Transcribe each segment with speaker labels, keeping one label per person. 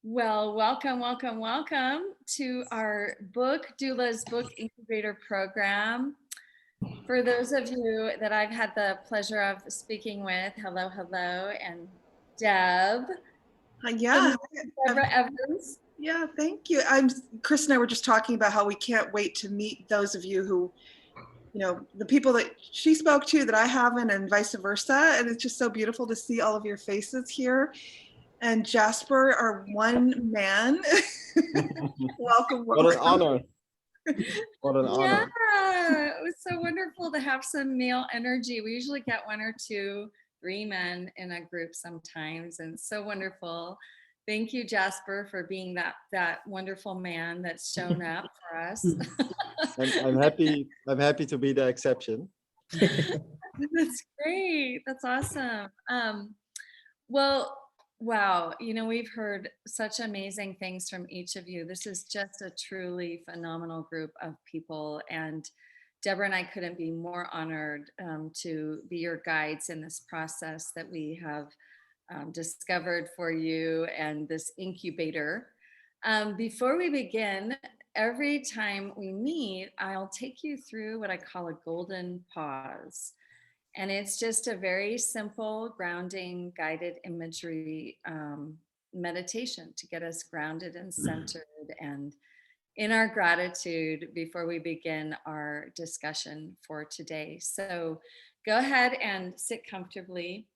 Speaker 1: Well, welcome to our Doulas Book Incubator program. For those of you that I've had the pleasure of speaking with, hello, and Deb.
Speaker 2: Yeah.
Speaker 1: Deborah Evans.
Speaker 2: Yeah, thank you. Chris and I were just talking about how we can't wait to meet those of you who, the people that she spoke to that I haven't, and vice versa. And it's just so beautiful to see all of your faces here. And Jasper, our one man. Welcome.
Speaker 3: What an honor. What an honor.
Speaker 1: Yeah, it was so wonderful to have some male energy. We usually get one or two, three men in a group sometimes, and it's so wonderful. Thank you, Jasper, for being that wonderful man that's shown up for us.
Speaker 3: I'm happy to be the exception.
Speaker 1: That's great. That's awesome. Well, wow, we've heard such amazing things from each of you. This is just a truly phenomenal group of people, and Deborah and I couldn't be more honored to be your guides in this process that we have discovered for you and this incubator. Before we begin, every time we meet, I'll take you through what I call a golden pause. And it's just a very simple grounding guided imagery meditation to get us grounded and centered and in our gratitude before we begin our discussion for today. So go ahead and sit comfortably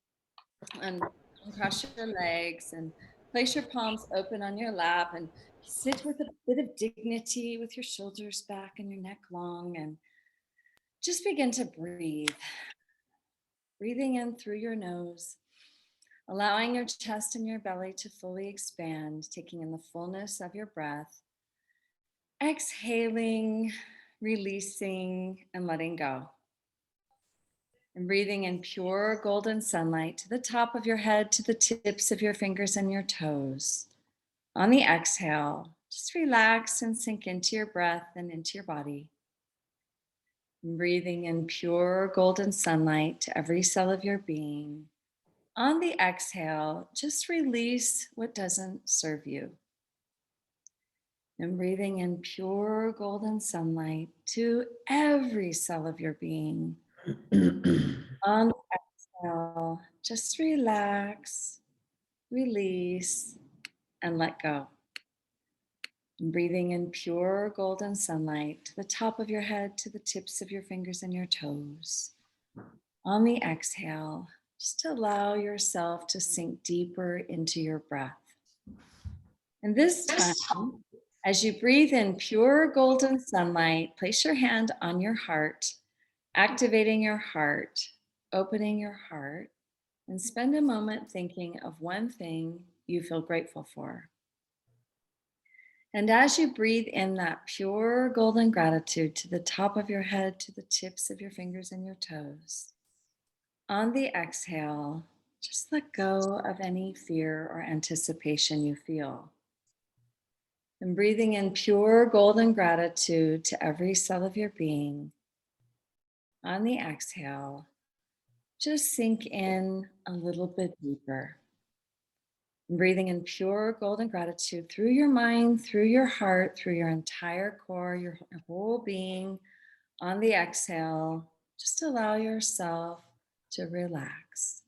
Speaker 1: and cross your legs and place your palms open on your lap and sit with a bit of dignity with your shoulders back and your neck long, and just begin to breathe. Breathing in through your nose, allowing your chest and your belly to fully expand, taking in the fullness of your breath, exhaling, releasing, and letting go. And breathing in pure golden sunlight to the top of your head, to the tips of your fingers and your toes. On the exhale, just relax and sink into your breath and into your body. And breathing in pure golden sunlight to every cell of your being. On the exhale, just release what doesn't serve you. And breathing in pure golden sunlight to every cell of your being. On the exhale, just relax, release, and let go. And breathing in pure golden sunlight to the top of your head, to the tips of your fingers and your toes. On the exhale, just allow yourself to sink deeper into your breath. And this time, as you breathe in pure golden sunlight, place your hand on your heart, activating your heart, opening your heart, and spend a moment thinking of one thing you feel grateful for. And as you breathe in that pure golden gratitude to the top of your head, to the tips of your fingers and your toes, on the exhale, just let go of any fear or anticipation you feel. And breathing in pure golden gratitude to every cell of your being. On the exhale, just sink in a little bit deeper. And breathing in pure golden gratitude through your mind, through your heart, through your entire core, your whole being. On the exhale, just allow yourself to relax.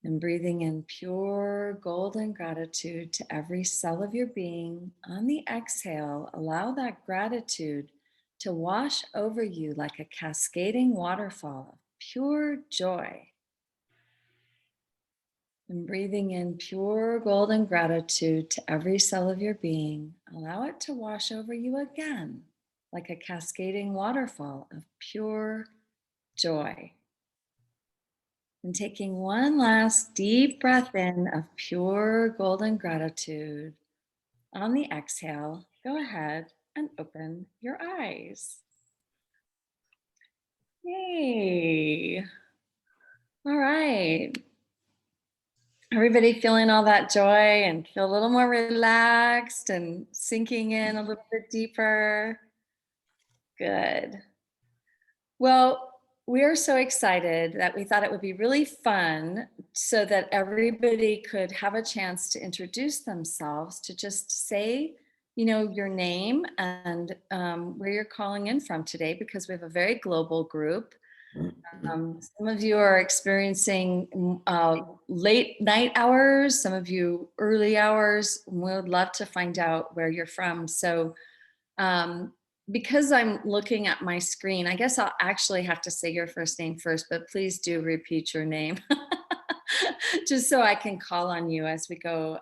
Speaker 1: And breathing in pure golden gratitude to every cell of your being. On the exhale, allow that gratitude to wash over you like a cascading waterfall of pure joy. And breathing in pure golden gratitude to every cell of your being, allow it to wash over you again like a cascading waterfall of pure joy. And taking one last deep breath in of pure golden gratitude. On the exhale, go ahead and open your eyes. Yay. All right. Everybody feeling all that joy and feel a little more relaxed and sinking in a little bit deeper. Good. Well, we are so excited that we thought it would be really fun so that everybody could have a chance to introduce themselves, to just say, your name and where you're calling in from today, because we have a very global group. Some of you are experiencing late night hours, some of you early hours. We would love to find out where you're from. So because I'm looking at my screen, I guess I'll actually have to say your first name first, but please do repeat your name just so I can call on you as we go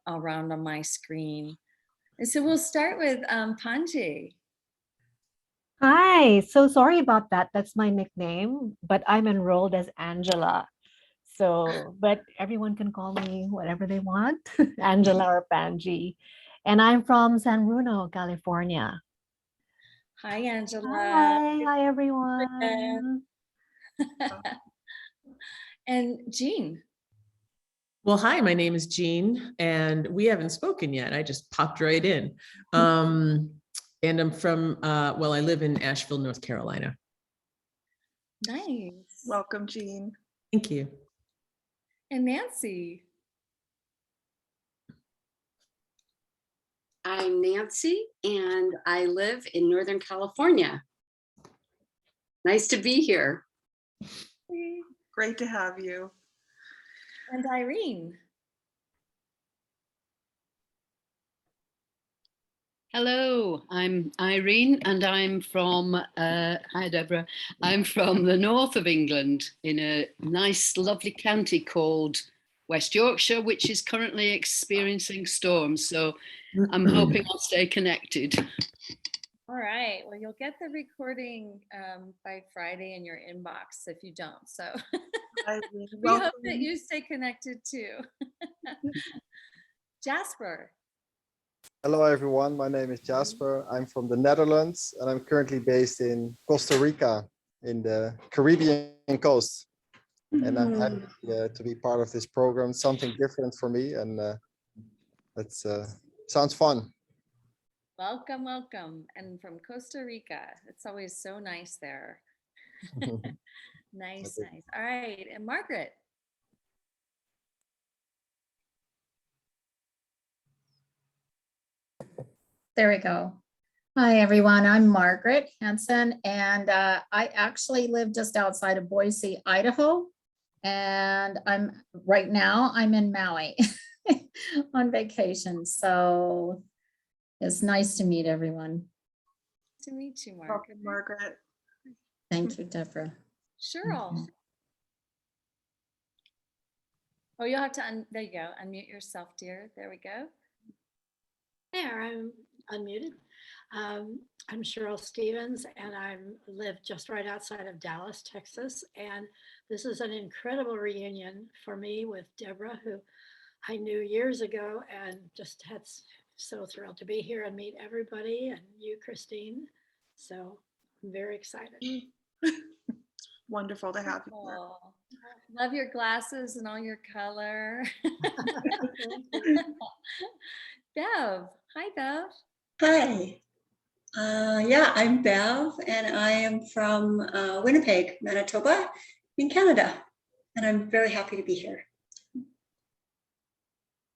Speaker 1: around on my screen. And so we'll start with Panji.
Speaker 4: Hi, so sorry about that. That's my nickname, but I'm enrolled as Angela. So, but everyone can call me whatever they want, Angela or Panji. And I'm from San Bruno, California.
Speaker 1: Hi, Angela.
Speaker 4: Hi everyone.
Speaker 1: And Jean.
Speaker 5: Well, hi, my name is Jean, and we haven't spoken yet. I just popped right in. And I'm from, I live in Asheville, North Carolina.
Speaker 1: Nice.
Speaker 2: Welcome, Jean.
Speaker 5: Thank you.
Speaker 1: And Nancy.
Speaker 6: I'm Nancy, and I live in Northern California. Nice to be here.
Speaker 2: Great to have you.
Speaker 1: And Irene.
Speaker 7: Hello, I'm Irene, and I'm from, hi Deborah, I'm from the north of England in a nice, lovely county called West Yorkshire, which is currently experiencing storms. So I'm hoping I'll stay connected.
Speaker 1: All right. Well, you'll get the recording by Friday in your inbox if you don't. So we hope that you stay connected too. Jasper.
Speaker 3: Hello, everyone. My name is Jasper. I'm from the Netherlands, and I'm currently based in Costa Rica in the Caribbean coast. And I'm happy to be part of this program, something different for me. And that sounds fun.
Speaker 1: Welcome, welcome. And from Costa Rica, it's always so nice there. Nice,
Speaker 3: Okay.
Speaker 1: nice. All right. And Margaret.
Speaker 8: There we go. Hi, everyone. I'm Margaret Hansen, and I actually live just outside of Boise, Idaho. And right now I'm in Maui on vacation. So it's nice to meet everyone.
Speaker 1: Nice to meet you, Margaret.
Speaker 2: Welcome, Margaret.
Speaker 8: Thank you, Deborah.
Speaker 1: Cheryl. Oh, you'll have to, there you go. Unmute yourself, dear. There we go.
Speaker 9: There, I'm unmuted. I'm Cheryl Stevens, and I live just right outside of Dallas, Texas. And this is an incredible reunion for me with Deborah, who I knew years ago, and just so thrilled to be here and meet everybody, and you, Christine. So I'm very excited.
Speaker 2: Wonderful to have you here.
Speaker 1: Love your glasses and all your color. Bev. Hi, Bev.
Speaker 10: Hi. Yeah, I'm Bev, and I am from Winnipeg, Manitoba, in Canada. And I'm very happy to be here.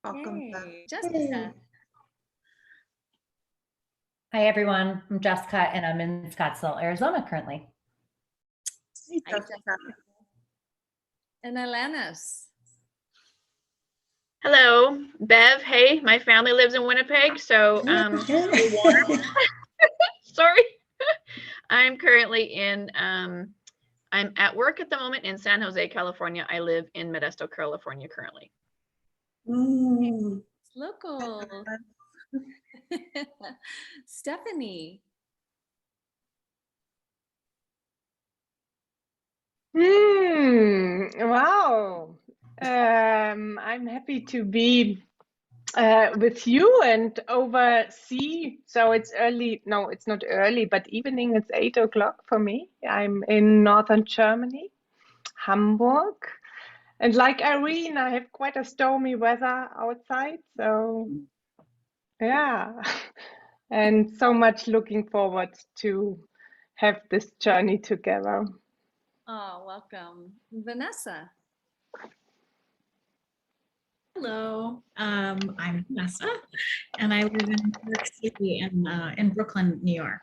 Speaker 2: Welcome, Bev.
Speaker 1: Jessica.
Speaker 11: Hi, everyone. I'm Jessica, and I'm in Scottsdale, Arizona currently.
Speaker 2: Hey, Jessica.
Speaker 1: And Alanis.
Speaker 12: Hello, Bev. Hey, my family lives in Winnipeg, so warm. Sorry. I'm currently in, I'm at work at the moment in San Jose, California. I live in Modesto, California currently.
Speaker 1: Local. Stephanie.
Speaker 13: Wow. I'm happy to be with you and oversee. So it's early. No, it's not early, but evening. It's 8 o'clock for me. I'm in northern Germany, Hamburg. And like Irene, I have quite a stormy weather outside. So yeah, and so much looking forward to have this journey together.
Speaker 1: Oh, welcome. Vanessa.
Speaker 14: Hello, I'm Vanessa, and I live in New York City in Brooklyn, New York.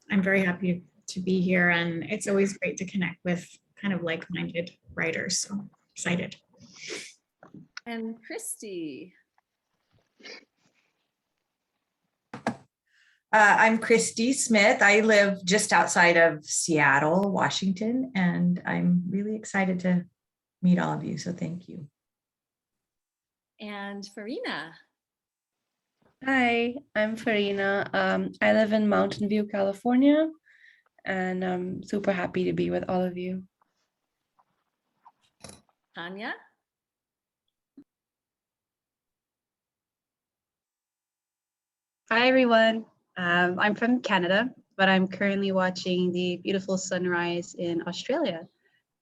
Speaker 14: I'm very happy to be here, and it's always great to connect with kind of like-minded writers, so excited.
Speaker 1: And Christy.
Speaker 15: I'm Christy Smith. I live just outside of Seattle, Washington, and I'm really excited to meet all of you, so thank you.
Speaker 1: And Farina.
Speaker 16: Hi, I'm Farina. I live in Mountain View, California, and I'm super happy to be with all of you.
Speaker 1: Tanya.
Speaker 17: Hi, everyone. I'm from Canada, but I'm currently watching the beautiful sunrise in Australia.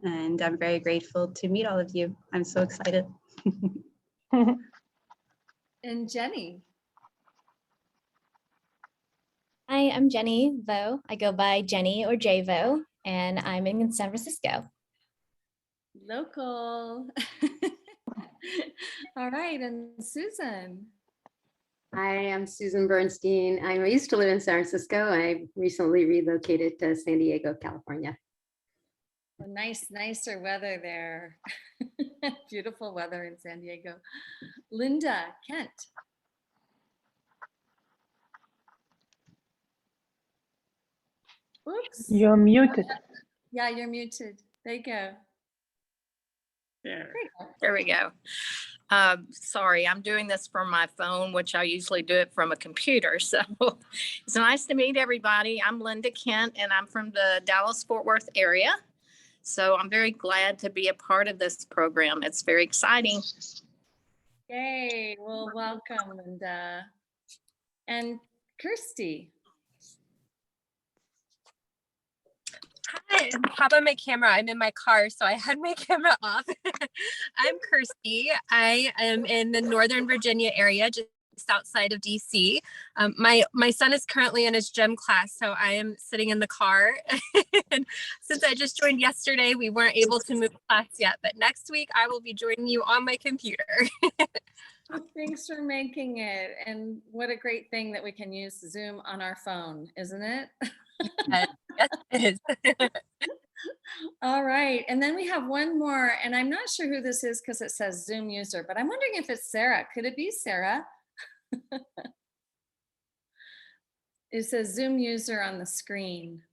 Speaker 17: And I'm very grateful to meet all of you. I'm so excited.
Speaker 1: And Jenny.
Speaker 18: Hi, I'm Jenny Vo. I go by Jenny or JVO, and I'm in San Francisco.
Speaker 1: Local. All right, and Susan.
Speaker 19: Hi, I'm Susan Bernstein. I used to live in San Francisco. I recently relocated to San Diego, California.
Speaker 1: Well, nicer weather there. Beautiful weather in San Diego. Linda, Kent. Oops.
Speaker 13: You're muted.
Speaker 1: Yeah, you're muted. There you go.
Speaker 20: There we go. Sorry, I'm doing this from my phone, which I usually do it from a computer. So it's nice to meet everybody. I'm Linda Kent, and I'm from the Dallas-Fort Worth area. So I'm very glad to be a part of this program. It's very exciting.
Speaker 1: Yay. Well, welcome, Linda. And Kirsty.
Speaker 21: Hi, how about my camera? I'm in my car, so I had my camera off. I'm Kirsty. I am in the Northern Virginia area, just outside of DC. My son is currently in his gym class, so I am sitting in the car. And since I just joined yesterday, we weren't able to move class yet, but next week I will be joining you on my computer.
Speaker 1: Thanks for making it. And what a great thing that we can use Zoom on our phone, isn't it?
Speaker 21: Yes, it is.
Speaker 1: All right. And then we have one more, and I'm not sure who this is because it says Zoom user, but I'm wondering if it's Sarah. Could it be Sarah? It says Zoom user on the screen.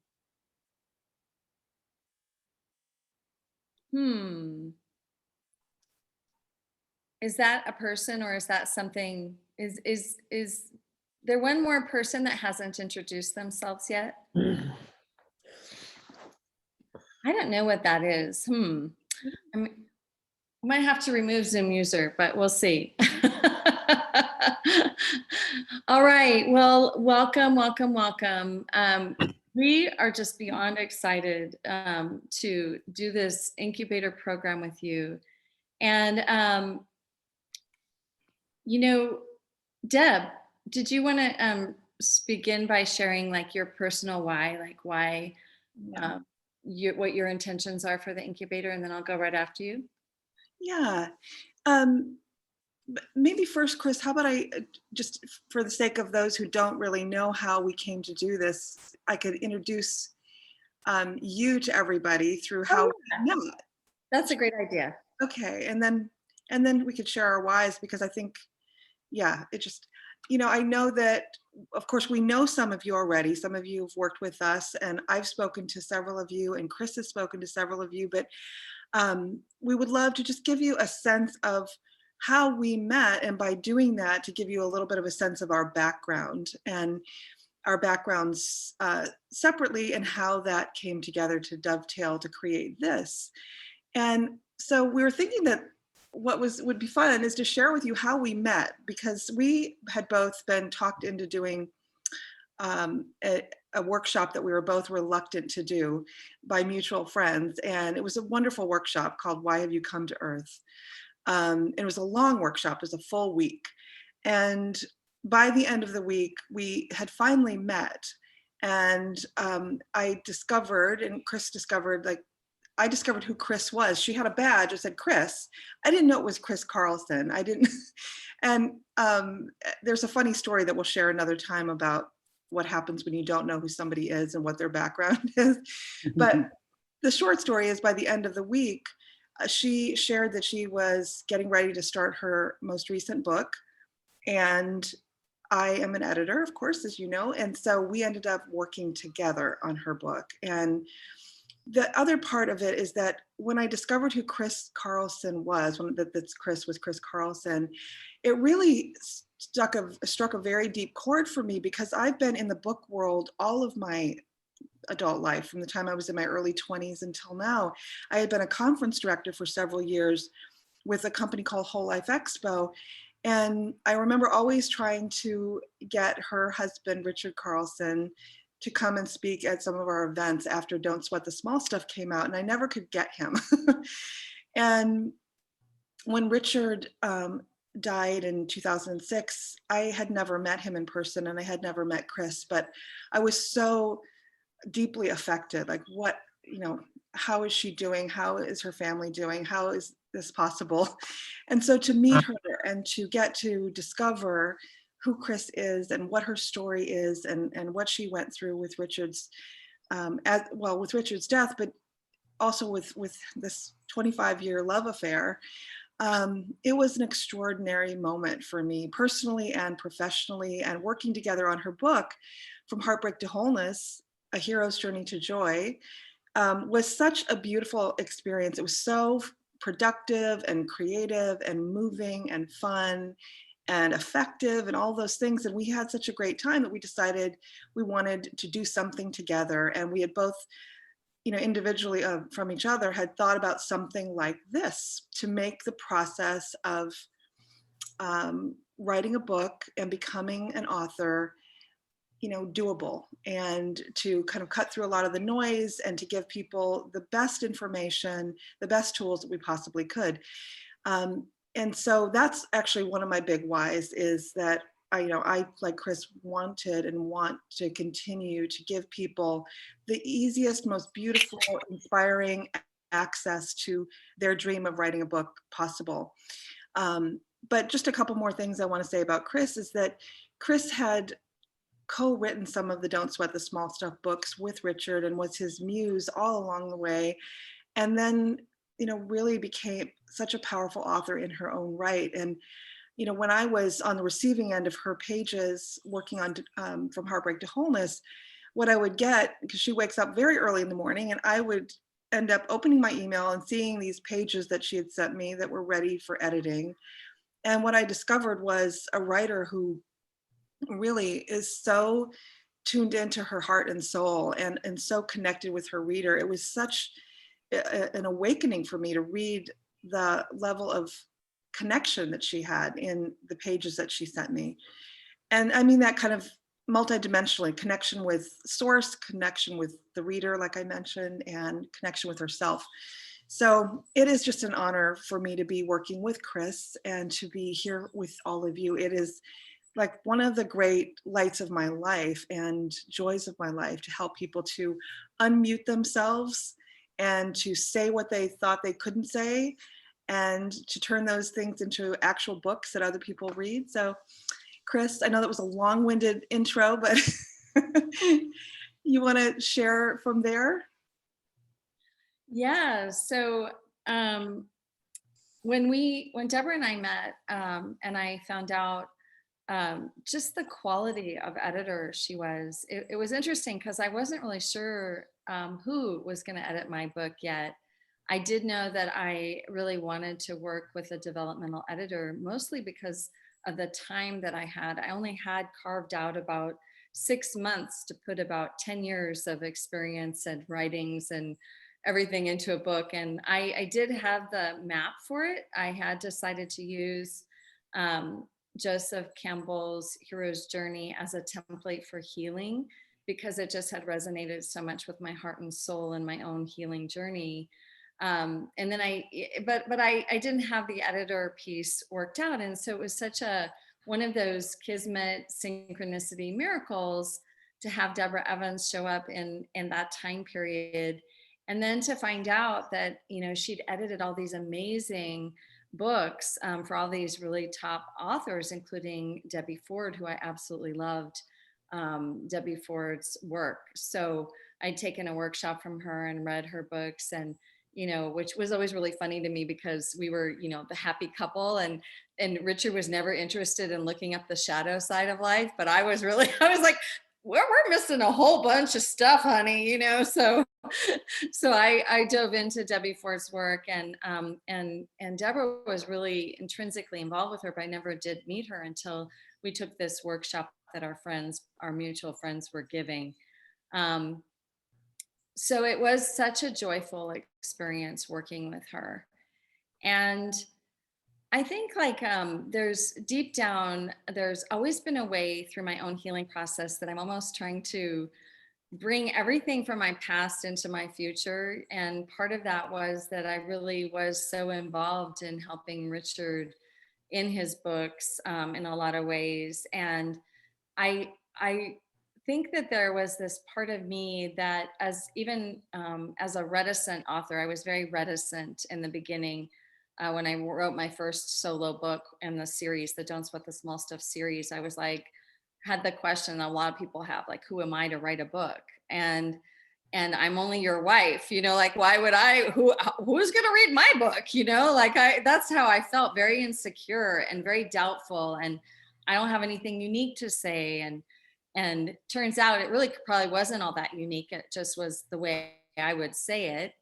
Speaker 1: Is that a person, or is that something? Is there one more person that hasn't introduced themselves yet? I don't know what that is. I might have to remove Zoom user, but we'll see. All right. Well, welcome. We are just beyond excited to do this incubator program with you. And, Deb, did you want to begin by sharing like your personal why, like why, what your intentions are for the incubator, and then I'll go right after you.
Speaker 2: Yeah. Maybe first, Chris, how about I just, for the sake of those who don't really know how we came to do this, I could introduce you to everybody through how we met.
Speaker 1: That's a great idea.
Speaker 2: Okay, and then we could share our whys, because I think, yeah, it just, I know that, of course, we know some of you already. Some of you have worked with us, and I've spoken to several of you, and Chris has spoken to several of you, but we would love to just give you a sense of how we met, and by doing that, to give you a little bit of a sense of our background and our backgrounds separately, and how that came together to dovetail to create this. And so we were thinking that what would be fun is to share with you how we met, because we had both been talked into doing a workshop that we were both reluctant to do by mutual friends. And it was a wonderful workshop called Why Have You Come to Earth? It was a long workshop, it was a full week. And by the end of the week, we had finally met. And I discovered, and Chris discovered, like, I discovered who Chris was. She had a badge that said Chris. I didn't know it was Chris Carlson. I didn't. And there's a funny story that we'll share another time about what happens when you don't know who somebody is and what their background is. But the short story is, by the end of the week, she shared that she was getting ready to start her most recent book. And I am an editor, of course, as you know. And so we ended up working together on her book. And the other part of it is that when I discovered who Chris Carlson was, when that's Chris was Chris Carlson, it really struck a very deep chord for me, because I've been in the book world all of my adult life, from the time I was in my early 20s until now. I had been a conference director for several years with a company called Whole Life Expo. And I remember always trying to get her husband, Richard Carlson, to come and speak at some of our events after Don't Sweat the Small Stuff came out, and I never could get him. And when Richard died in 2006, I had never met him in person, and I had never met Chris, but I was so deeply affected. Like, what, how is she doing? How is her family doing? How is this possible? And so to meet her and to get to discover who Chris is and what her story is, and what she went through with Richard's, with Richard's death, but also with this 25-year love affair, it was an extraordinary moment for me personally and professionally. And working together on her book, From Heartbreak to Wholeness, A Hero's Journey to Joy, was such a beautiful experience. It was so productive and creative and moving and fun and effective and all those things. And we had such a great time that we decided we wanted to do something together. And we had both, individually from each other, had thought about something like this to make the process of writing a book and becoming an author, doable, and to kind of cut through a lot of the noise and to give people the best information, the best tools that we possibly could. And so that's actually one of my big whys, is that I, like Chris, wanted and want to continue to give people the easiest, most beautiful, inspiring access to their dream of writing a book possible. But just a couple more things I want to say about Chris is that Chris had co-written some of the Don't Sweat the Small Stuff books with Richard and was his muse all along the way. And then, really became such a powerful author in her own right. And, when I was on the receiving end of her pages working on From Heartbreak to Wholeness, what I would get, because she wakes up very early in the morning, and I would end up opening my email and seeing these pages that she had sent me that were ready for editing. And what I discovered was a writer who really is so tuned into her heart and soul, and so connected with her reader. It was such an awakening for me to read the level of connection that she had in the pages that she sent me. And I mean that kind of multidimensionally: connection with source, connection with the reader, like I mentioned, and connection with herself. So it is just an honor for me to be working with Chris and to be here with all of you. It is like one of the great lights of my life and joys of my life, to help people to unmute themselves and to say what they thought they couldn't say, and to turn those things into actual books that other people read. So Chris, I know that was a long-winded intro, but you want to share from there?
Speaker 1: Yeah, so when Deborah and I met, and I found out just the quality of editor she was, it was interesting because I wasn't really sure who was going to edit my book yet. I did know that I really wanted to work with a developmental editor, mostly because of the time that I had. I only had carved out about 6 months to put about 10 years of experience and writings and everything into a book. And I did have the map for it. I had decided to use Joseph Campbell's Hero's Journey as a template for healing, because it just had resonated so much with my heart and soul and my own healing journey. And then I didn't have the editor piece worked out. And so it was such one of those kismet synchronicity miracles to have Deborah Evans show up in that time period. And then to find out that, you know, she'd edited all these amazing books for all these really top authors, including Debbie Ford, who I absolutely loved Debbie Ford's work. So I'd taken a workshop from her and read her books, and, you know, which was always really funny to me because we were, you know, the happy couple, and Richard was never interested in looking up the shadow side of life, but I was really, I was like, we're missing a whole bunch of stuff, honey, you know? So I dove into Debbie Ford's work, and Deborah was really intrinsically involved with her, but I never did meet her until we took this workshop that our mutual friends were giving. So it was such a joyful experience working with her. And I think, like, there's deep down, there's always been a way through my own healing process that I'm almost trying to bring everything from my past into my future. And part of that was that I really was so involved in helping Richard in his books in a lot of ways. And I think that there was this part of me that, as a reticent author, I was very reticent in the beginning. When I wrote my first solo book in the series, the Don't Sweat the Small Stuff series, I was like, had the question a lot of people have, like, who am I to write a book? And I'm only your wife, you know, like, why would who's going to read my book? You know, like, that's how I felt, very insecure and very doubtful. And I don't have anything unique to say. And turns out it really probably wasn't all that unique. It just was the way I would say it.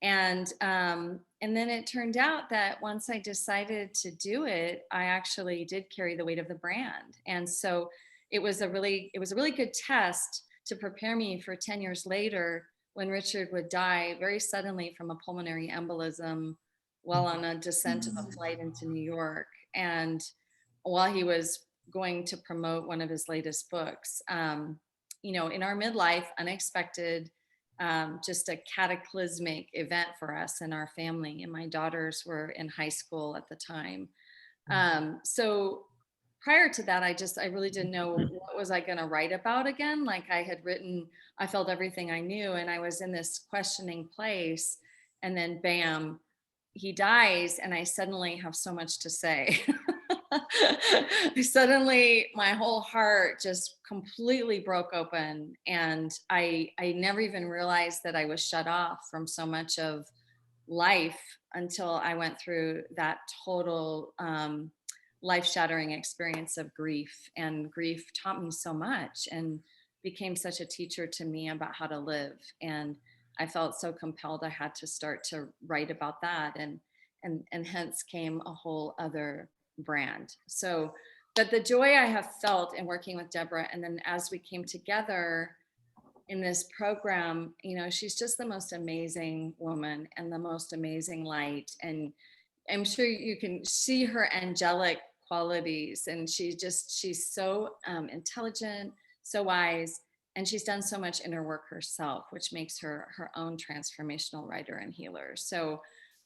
Speaker 1: And then it turned out that once I decided to do it, I actually did carry the weight of the brand. And so it was a really good test to prepare me for 10 years later, when Richard would die very suddenly from a pulmonary embolism while on a descent of a flight into New York, and while he was going to promote one of his latest books. You know, in our midlife, unexpected, just a cataclysmic event for us and our family. And my daughters were in high school at the time. So prior to that, I really didn't know what was I going to write about again. Like, I felt everything I knew, and I was in this questioning place. And then bam, he dies, and I suddenly have so much to say. Suddenly my whole heart just completely broke open, and I never even realized that I was shut off from so much of life until I went through that total life-shattering experience of grief. And grief taught me so much and became such a teacher to me about how to live. And I felt so compelled I had to start to write about that, and hence came a whole other brand. So, but the joy I have felt in working with Deborah, and then as we came together in this program, you know, she's just the most amazing woman and the most amazing light. And I'm sure you can see her angelic qualities, and she's so intelligent, so wise, and she's done so much inner work herself, which makes her her own transformational writer and healer. So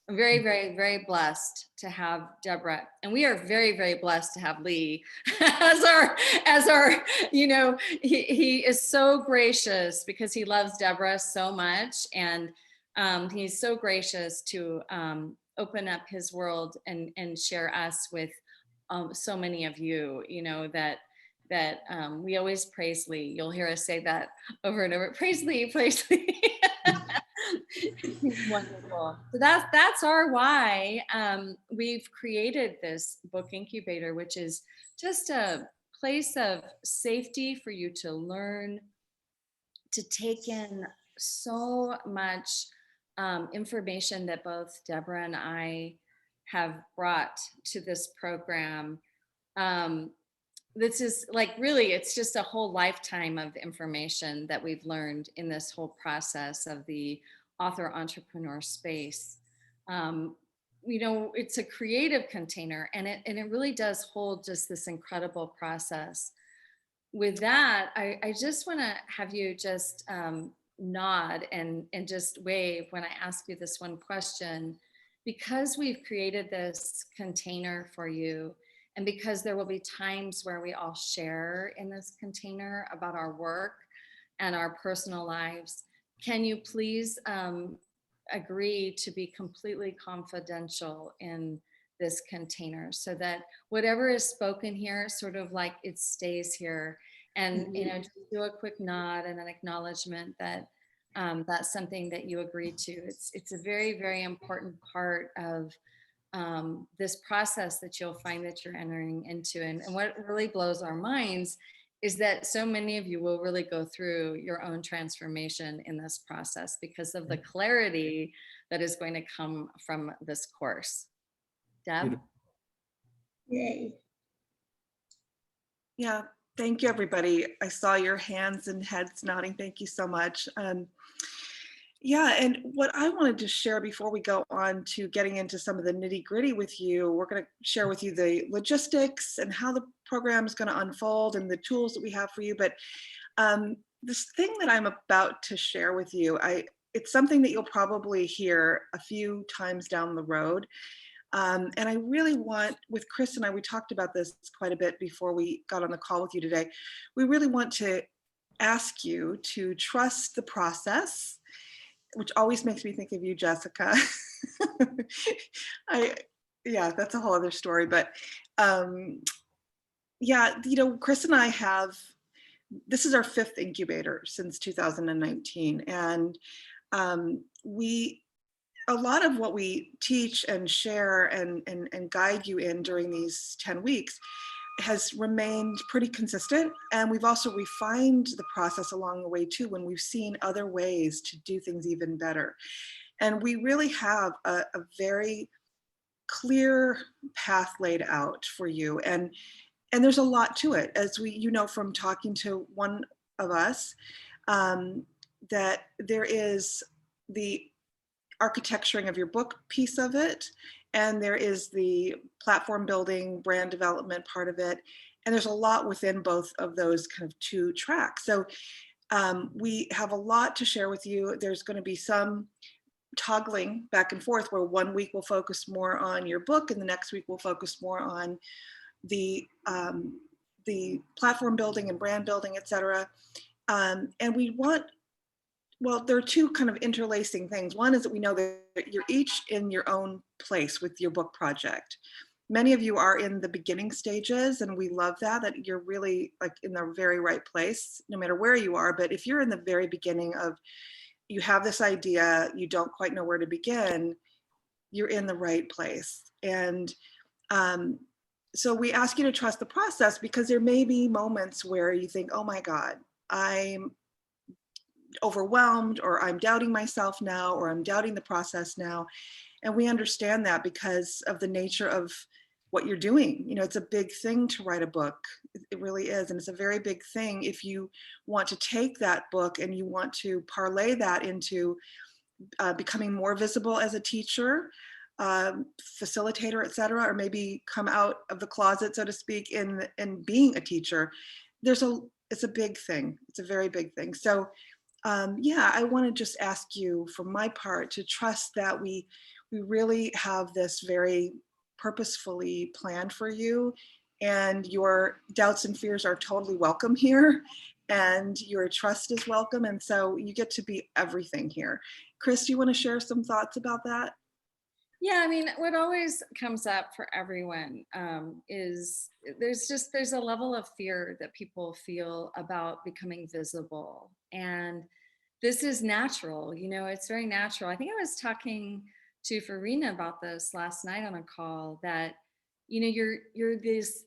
Speaker 1: I'm very, very, very blessed to have Deborah, and we are very, very blessed to have Lee as our, you know, he is so gracious because he loves Deborah so much, and he's so gracious to open up his world and share us with so many of you, you know, that we always praise Lee. You'll hear us say that over and over. Praise Lee, praise Lee. He's wonderful. So that's our why. We've created this book incubator, which is just a place of safety for you to learn, to take in so much information that both Deborah and I have brought to this program. This is like, really, it's just a whole lifetime of information that we've learned in this whole process of the author entrepreneur space. You know, it's a creative container, and it really does hold just this incredible process. With that, I just want to have you just nod and just wave when I ask you this one question, because we've created this container for you, And because there will be times where we all share in this container about our work and our personal lives, can you please agree to be completely confidential in this container so that whatever is spoken here, sort of like it stays here. And, you know, just do a quick nod and an acknowledgement that that's something that you agree to. It's a very, very important part of this process that you'll find that you're entering into. And what really blows our minds is that so many of you will really go through your own transformation in this process because of the clarity that is going to come from this course. Deb?
Speaker 10: Yay.
Speaker 2: Yeah, thank you, everybody. I saw your hands and heads nodding. Thank you so much. Yeah, and what I wanted to share before we go on to getting into some of the nitty gritty with you, we're going to share with you the logistics and how the program is going to unfold and the tools that we have for you. But this thing that I'm about to share with you, it's something that you'll probably hear a few times down the road. And I really want, with Chris and I, we talked about this quite a bit before we got on the call with you today. We really want to ask you to trust the process, which always makes me think of you, Jessica. Yeah, that's a whole other story. But yeah, you know, Chris and I this is our 5th incubator since 2019. And a lot of what we teach and share and guide you in during these 10 weeks has remained pretty consistent. And we've also refined the process along the way too, when we've seen other ways to do things even better. And we really have a very clear path laid out for you. And there's a lot to it, as you know from talking to one of us, that there is the architecturing of your book piece of it, and there is the platform building, brand development part of it. And there's a lot within both of those kind of 2 tracks. So we have a lot to share with you. There's going to be some toggling back and forth where one week we'll focus more on your book and the next week we'll focus more on the platform building and brand building, et cetera. And we want, well, there are 2 kind of interlacing things. One is that we know that you're each in your own place with your book project. Many of you are in the beginning stages, and we love that you're really like in the very right place, no matter where you are. But if you're in the very beginning of, you have this idea, you don't quite know where to begin, you're in the right place. And so we ask you to trust the process, because there may be moments where you think, oh my God, I'm overwhelmed, or I'm doubting myself now, or I'm doubting the process now. And we understand that because of the nature of what you're doing. You know, it's a big thing to write a book. It really is. And it's a very big thing if you want to take that book and you want to parlay that into becoming more visible as a teacher, facilitator, et cetera, or maybe come out of the closet, so to speak, in being a teacher. It's a big thing. It's a very big thing. So yeah, I want to just ask you, for my part, to trust that we really have this very purposefully planned for you, and your doubts and fears are totally welcome here, and your trust is welcome. And so you get to be everything here. Chris, do you want to share some thoughts about that?
Speaker 1: Yeah, I mean, what always comes up for everyone is there's a level of fear that people feel about becoming visible. And this is natural, you know, it's very natural. I think I was talking to Farina about this last night on a call, that, you know, you're this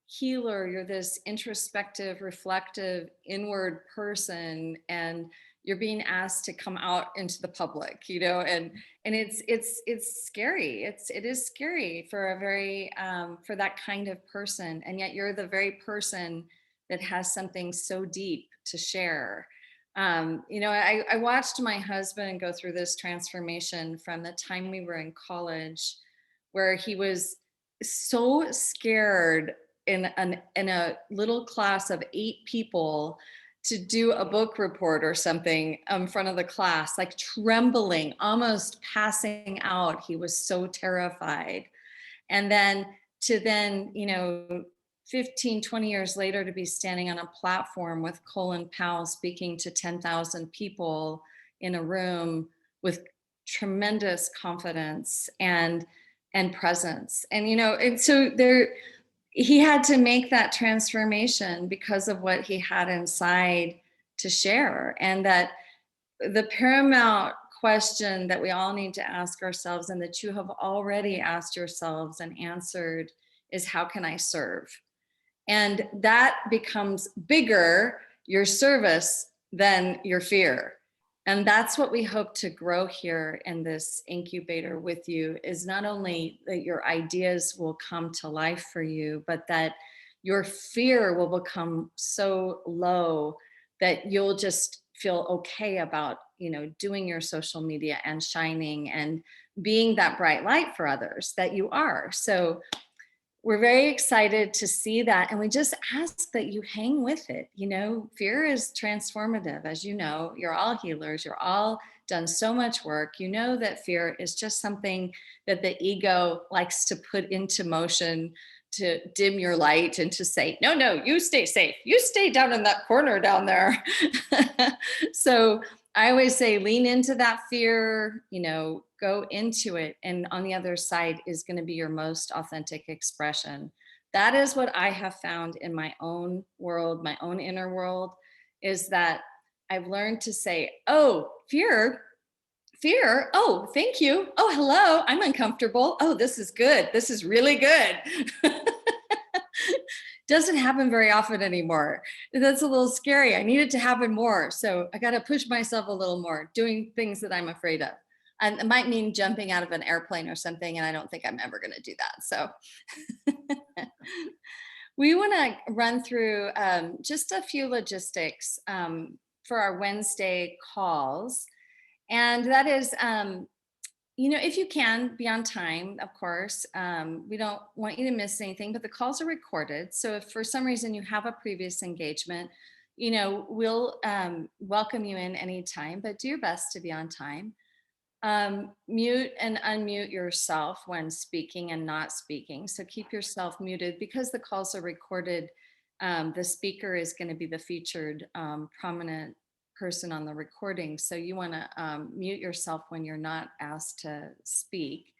Speaker 1: healer, you're this introspective, reflective, inward person, and you're being asked to come out into the public, you know, and it's scary. It is scary for a very for that kind of person, and yet you're the very person that has something so deep to share. You know, I watched my husband go through this transformation from the time we were in college, where he was so scared in a little class of 8 people to do a book report or something in front of the class, like trembling, almost passing out. He was so terrified. And then to then, 15, 20 years later, to be standing on a platform with Colin Powell speaking to 10,000 people in a room with tremendous confidence and presence. And, and so he had to make that transformation because of what he had inside to share. And that the paramount question that we all need to ask ourselves, and that you have already asked yourselves and answered, is how can I serve? And that becomes bigger, your service, than your fear. And that's what we hope to grow here in this incubator with you, is not only that your ideas will come to life for you, but that your fear will become so low that you'll just feel okay about, doing your social media and shining and being that bright light for others that you are. So we're very excited to see that. And we just ask that you hang with it. Fear is transformative. As you know, you're all healers. You're all done so much work. You know that fear is just something that the ego likes to put into motion to dim your light and to say, no, you stay safe. You stay down in that corner down there. So I always say, lean into that fear, go into it. And on the other side is going to be your most authentic expression. That is what I have found in my own world, my own inner world, is that I've learned to say, oh, fear. Oh, thank you. Oh, hello. I'm uncomfortable. Oh, this is good. This is really good. Doesn't happen very often anymore. That's a little scary. I need it to happen more. So I got to push myself a little more, doing things that I'm afraid of. And it might mean jumping out of an airplane or something. And I don't think I'm ever going to do that. So we want to run through just a few logistics for our Wednesday calls. And that is, if you can be on time, of course, we don't want you to miss anything, but the calls are recorded. So if for some reason you have a previous engagement, we'll welcome you in anytime, but do your best to be on time. Mute and unmute yourself when speaking and not speaking. So keep yourself muted because the calls are recorded. The speaker is going to be the featured prominent person on the recording. So you want to mute yourself when you're not asked to speak.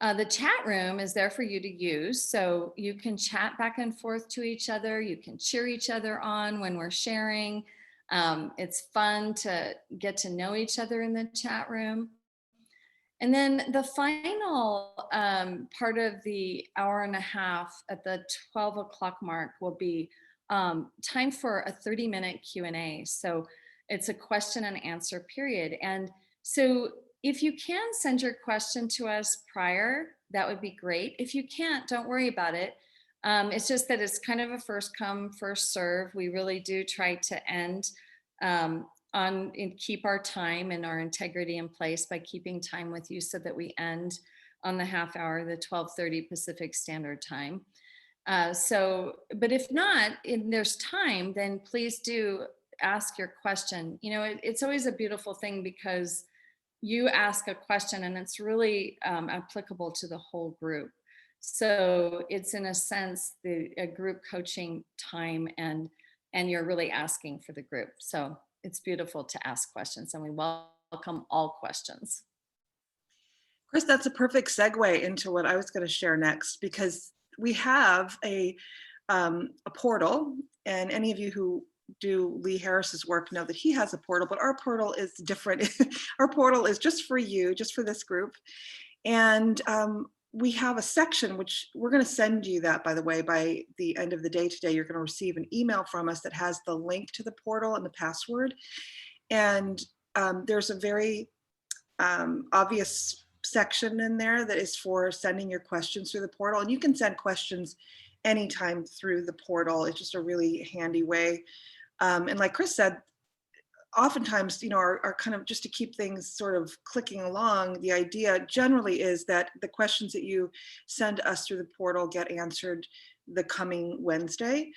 Speaker 1: The chat room is there for you to use. So you can chat back and forth to each other. You can cheer each other on when we're sharing. It's fun to get to know each other in the chat room. And then the final part of the hour and a half at the 12 o'clock mark will be time for a 30-minute Q&A. So it's a question and answer period. And so if you can send your question to us prior, that would be great. If you can't, don't worry about it. It's just that it's kind of a first come, first serve. We really do try to end and keep our time and our integrity in place by keeping time with you so that we end on the half hour, the 12:30 Pacific Standard Time. But if not, and there's time, then please do ask your question. It's always a beautiful thing because you ask a question and it's really applicable to the whole group. So it's in a sense a group coaching time and you're really asking for the group. So it's beautiful to ask questions and we welcome all questions.
Speaker 2: Chris, that's a perfect segue into what I was going to share next, because we have a portal, and any of you who do Lee Harris's work know that he has a portal, but our portal is different. Our portal is just for you, just for this group. And we have a section, which we're going to send you that, by the way, by the end of the day today. You're going to receive an email from us that has the link to the portal and the password. And there's a very obvious section in there that is for sending your questions through the portal. And you can send questions anytime through the portal. It's just a really handy way. And like Chris said, oftentimes, our kind of just to keep things sort of clicking along, the idea generally is that the questions that you send us through the portal get answered the coming Wednesday.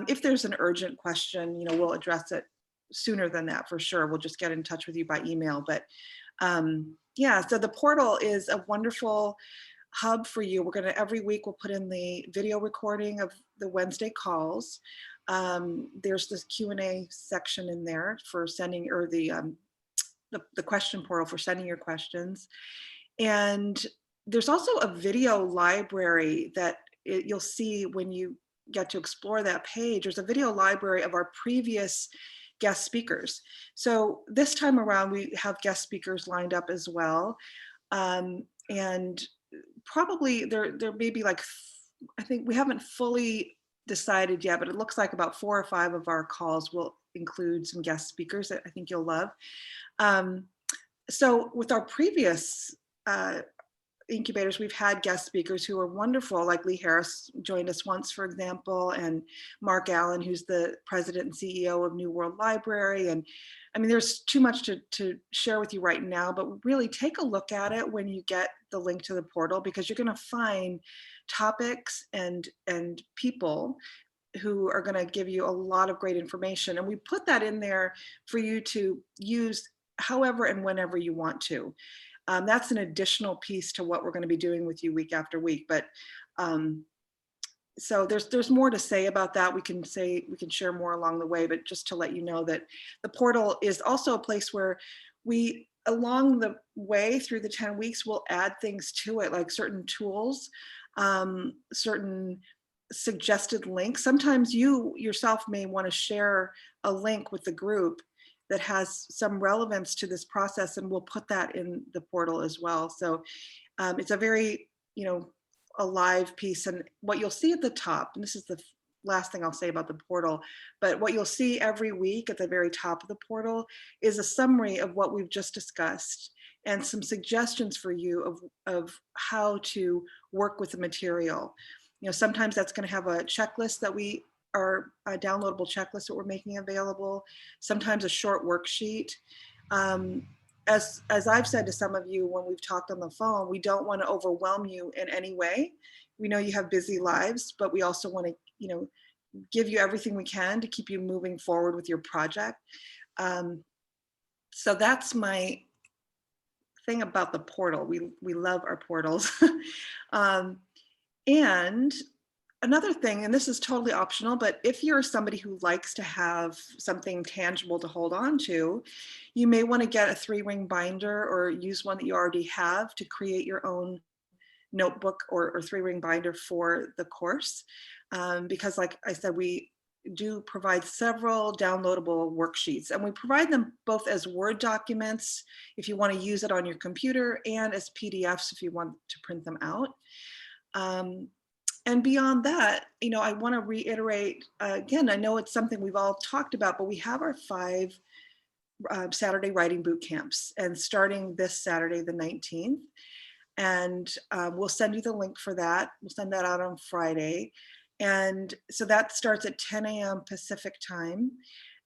Speaker 2: If there's an urgent question, we'll address it sooner than that for sure. We'll just get in touch with you by email. But yeah, so the portal is a wonderful hub for you. We're going to, every week we'll put in the video recording of the Wednesday calls. There's this Q&A section in there for sending, or the question portal for sending your questions. And there's also a video library that you'll see when you get to explore that page. There's a video library of our previous guest speakers. So this time around, we have guest speakers lined up as well. And probably there may be like, I think we haven't fully decided yet, but it looks like about 4 or 5 of our calls will include some guest speakers that I think you'll love. So with our previous incubators, we've had guest speakers who are wonderful, like Lee Harris joined us once, for example, and Mark Allen, who's the president and CEO of New World Library. And I mean, there's too much to share with you right now, but really take a look at it when you get the link to the portal, because you're going to find topics and people who are going to give you a lot of great information. And we put that in there for you to use however and whenever you want to. That's an additional piece to what we're going to be doing with you week after week. But so there's more to say about that. We can share more along the way, but just to let you know that the portal is also a place where we, along the way through the 10 weeks, will add things to it, like certain tools, certain suggested links. Sometimes you yourself may want to share a link with the group that has some relevance to this process, and we'll put that in the portal as well. So it's a very, alive piece. And what you'll see at the top, and this is the last thing I'll say about the portal, but what you'll see every week at the very top of the portal is a summary of what we've just discussed and some suggestions for you of how to work with the material. Sometimes that's going to have a checklist that we are a downloadable checklist that we're making available, sometimes a short worksheet. As I've said to some of you when we've talked on the phone, we don't want to overwhelm you in any way. We know you have busy lives, but we also want to, give you everything we can to keep you moving forward with your project. So that's my thing about the portal. We love our portals. And another thing, and this is totally optional, but if you're somebody who likes to have something tangible to hold on to, you may want to get a 3-ring binder or use one that you already have to create your own notebook or 3-ring binder for the course. Because like I said, we do provide several downloadable worksheets, and we provide them both as Word documents if you want to use it on your computer, and as PDFs if you want to print them out. And beyond that, I want to reiterate, again, I know it's something we've all talked about, but we have our 5 Saturday writing boot camps, and starting this Saturday, the 19th. And we'll send you the link for that. We'll send that out on Friday. And so that starts at 10 a.m. Pacific time.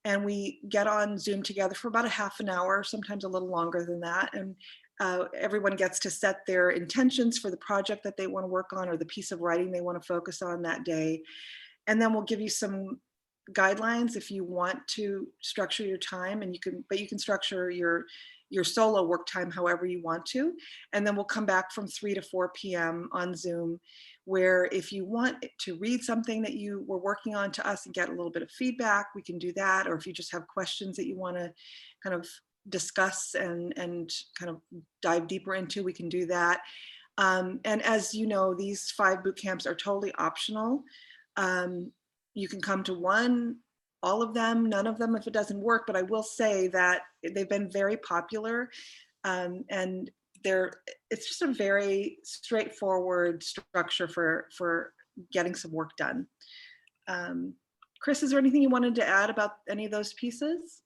Speaker 2: And we get on Zoom together for about a half an hour, sometimes a little longer than that. And everyone gets to set their intentions for the project that they want to work on or the piece of writing they want to focus on that day. And then we'll give you some guidelines if you want to structure your time, and you can structure your solo work time however you want to. And then we'll come back from 3 to 4 p.m. on Zoom, where if you want to read something that you were working on to us and get a little bit of feedback, we can do that. Or if you just have questions that you want to kind of discuss and kind of dive deeper into, we can do that. And as you know, these 5 boot camps are totally optional. You can come to one, all of them, none of them if it doesn't work, but I will say that they've been very popular, and it's just a very straightforward structure for getting some work done. Chris, is there anything you wanted to add about any of those pieces?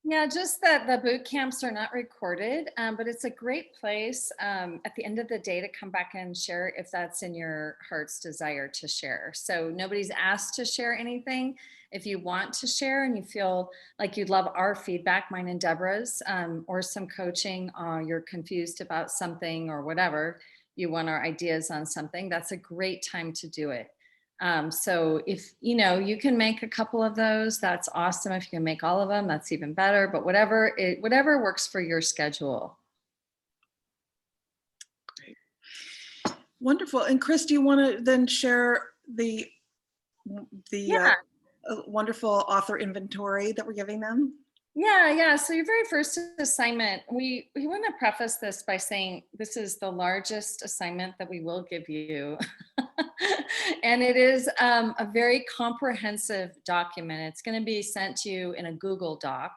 Speaker 1: Yeah, just that the boot camps are not recorded, but it's a great place at the end of the day to come back and share if that's in your heart's desire to share. So nobody's asked to share anything. If you want to share and you feel like you'd love our feedback, mine and Deborah's, or some coaching, or you're confused about something or whatever, you want our ideas on something, that's a great time to do it. So if you can make a couple of those, that's awesome. If you can make all of them, that's even better, but whatever works for your schedule.
Speaker 2: Great. Wonderful. And Chris, do you want to then share the
Speaker 1: Yeah.
Speaker 2: wonderful author inventory that we're giving them?
Speaker 1: Yeah. So your very first assignment, we want to preface this by saying this is the largest assignment that we will give you. And it is a very comprehensive document. It's going to be sent to you in a Google Doc.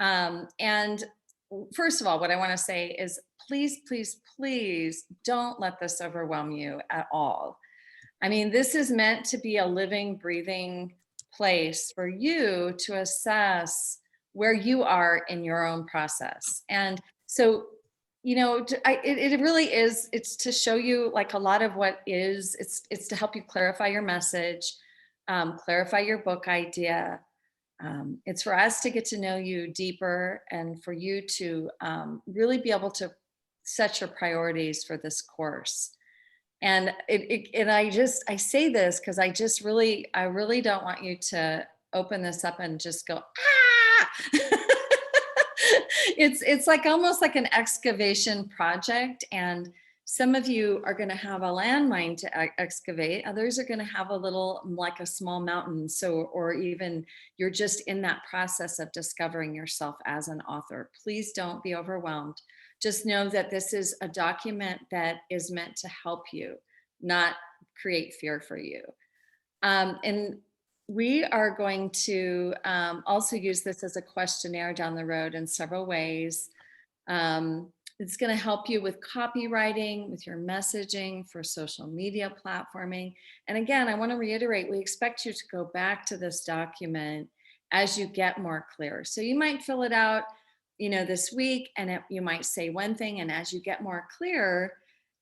Speaker 1: And first of all, what I want to say is please, please, please don't let this overwhelm you at all. I mean, this is meant to be a living, breathing place for you to assess where you are in your own process. And so, you know, it really is, it's to show you like a lot of what is, it's to help you clarify your message, clarify your book idea. It's for us to get to know you deeper and for you to really be able to set your priorities for this course. And I say this because I really don't want you to open this up and just go, ah! It's like almost like an excavation project. And some of you are going to have a landmine to excavate. Others are going to have a little, like a small mountain. So, or even you're just in that process of discovering yourself as an author. Please don't be overwhelmed. Just know that this is a document that is meant to help you, not create fear for you. And we are going to also use this as a questionnaire down the road in several ways. It's going to help you with copywriting, with your messaging, for social media platforming. And again, I want to reiterate, we expect you to go back to this document as you get more clear. So you might fill it out, you know, this week, and you might say one thing, and as you get more clear,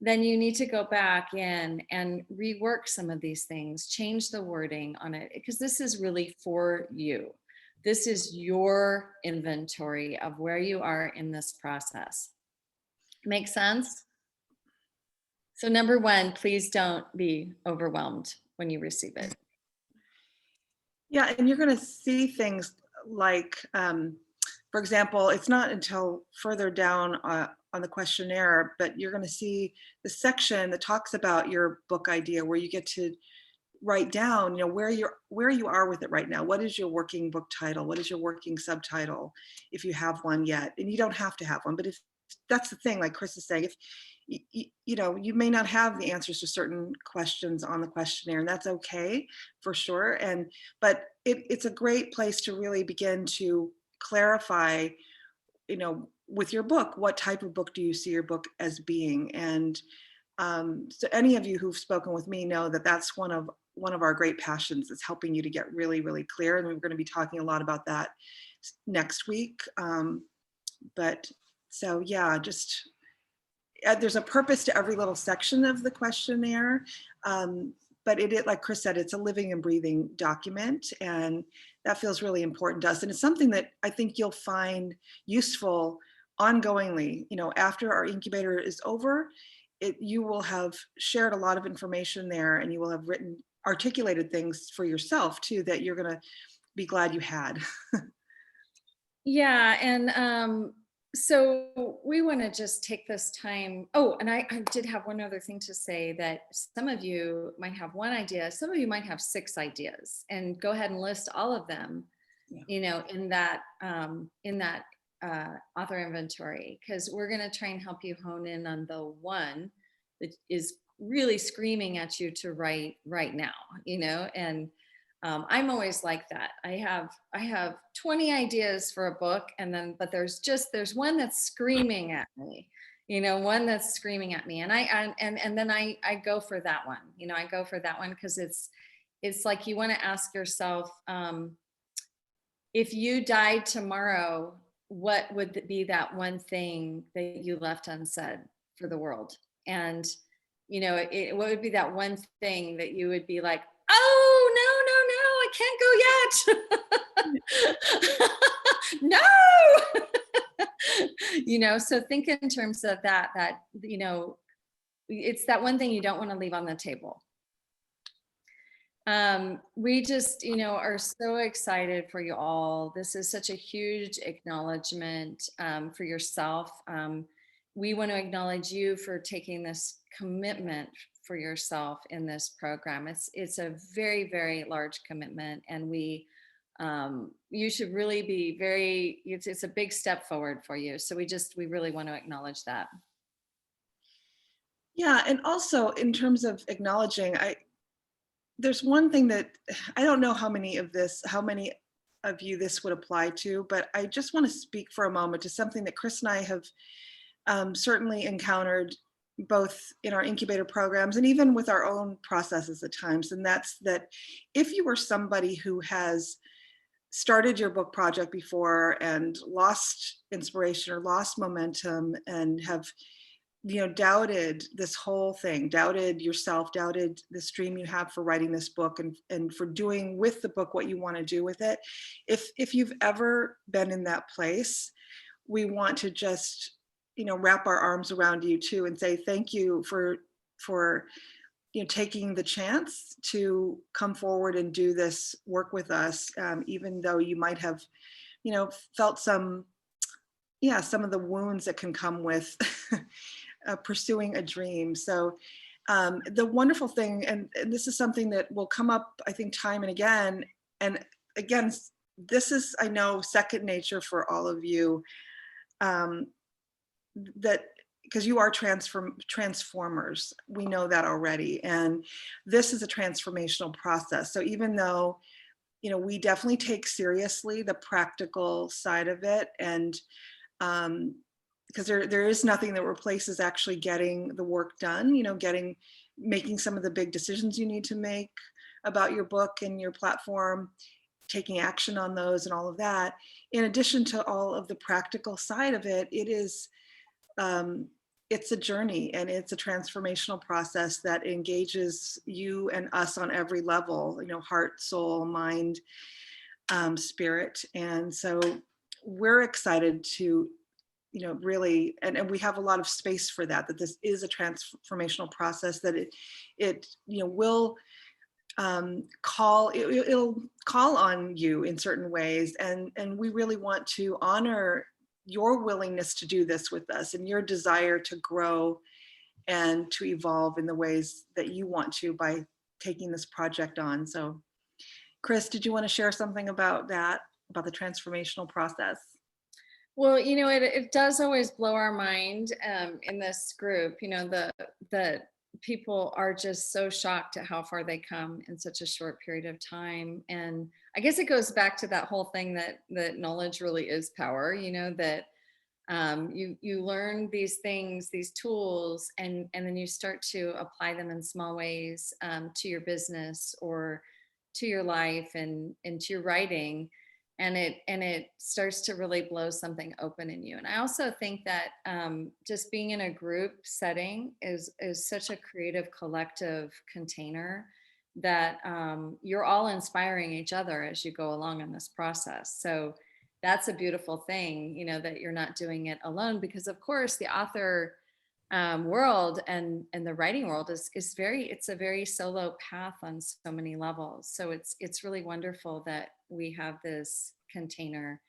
Speaker 1: then you need to go back in and rework some of these things, change the wording on it, because this is really for you. This is your inventory of where you are in this process. Make sense? So number one, please don't be overwhelmed when you receive it.
Speaker 2: Yeah, and you're going to see things like, for example, it's not until further down on the questionnaire, but you're going to see the section that talks about your book idea, where you get to write down, you know, where you are with it right now. What is your working book title? What is your working subtitle, if you have one yet? And you don't have to have one, but if that's the thing, like Chris is saying, if you know, you may not have the answers to certain questions on the questionnaire, and that's okay for sure. But it's a great place to really begin to clarify, you know, with your book, what type of book do you see your book as being? And so any of you who've spoken with me know that that's one of our great passions, is helping you to get really, really clear. And we're going to be talking a lot about that next week. But so yeah, just there's a purpose to every little section of the questionnaire. But it, like Chris said, it's a living and breathing document, and that feels really important to us. And it's something that I think you'll find useful ongoingly. You know, after our incubator is over, you will have shared a lot of information there, and you will have articulated things for yourself too, that you're going to be glad you had.
Speaker 1: Yeah, and so we want to just take this time. Oh, and I did have one other thing to say, that some of you might have one idea, some of you might have 6 ideas, and go ahead and list all of them, you know, in that author inventory, because we're going to try and help you hone in on the one that is really screaming at you to write right now, you know. And I'm always like that. I have 20 ideas for a book, and then, but there's one that's screaming at me, you know, one that's screaming at me. And then I go for that one, you know, I go for that one because it's like, you want to ask yourself, if you died tomorrow, what would be that one thing that you left unsaid for the world? And, you know, what would be that one thing that you would be like, oh, no, I can't go yet. No. You know, so think in terms of that, you know, it's that one thing you don't want to leave on the table. We just, you know, are so excited for you all. This is such a huge acknowledgement for yourself. we want to acknowledge you for taking this commitment for yourself in this program. It's a very, very large commitment, and you should really be it's a big step forward for you. So we really want to acknowledge that.
Speaker 2: Yeah, and also in terms of acknowledging, there's one thing that I don't know how many of you this would apply to, but I just want to speak for a moment to something that Chris and I have certainly encountered both in our incubator programs and even with our own processes at times. And that's that if you are somebody who has started your book project before and lost inspiration or lost momentum and have doubted this whole thing, doubted yourself, doubted this dream you have for writing this book and for doing with the book what you want to do with it. If you've ever been in that place, we want to just, wrap our arms around you too and say thank you for taking the chance to come forward and do this work with us, even though you might have, felt some of the wounds that can come with pursuing a dream. So the wonderful thing, and this is something that will come up, I think, time and again, this is, I know, second nature for all of you, that because you are transformers, we know that already, and this is a transformational process. So even though, we definitely take seriously the practical side of it, and because there is nothing that replaces actually getting the work done, making some of the big decisions you need to make about your book and your platform, taking action on those and all of that. In addition to all of the practical side of it, it's a journey, and it's a transformational process that engages you and us on every level, heart, soul, mind, spirit. And so we're excited to really, and we have a lot of space for that this is a transformational process, that it will it'll call on you in certain ways, and we really want to honor your willingness to do this with us and your desire to grow and to evolve in the ways that you want to by taking this project on. So Chris, did you want to share something about that, about the transformational process?
Speaker 1: Well, it does always blow our mind in this group, that people are just so shocked at how far they come in such a short period of time. And I guess it goes back to that whole thing that knowledge really is power, that you learn these things, these tools, and then you start to apply them in small ways to your business or to your life and to your writing. And it starts to really blow something open in you. And I also think that just being in a group setting is such a creative collective container that you're all inspiring each other as you go along in this process. So that's a beautiful thing, that you're not doing it alone, because of course the author world and the writing world it's a very solo path on so many levels. So it's really wonderful that we have this container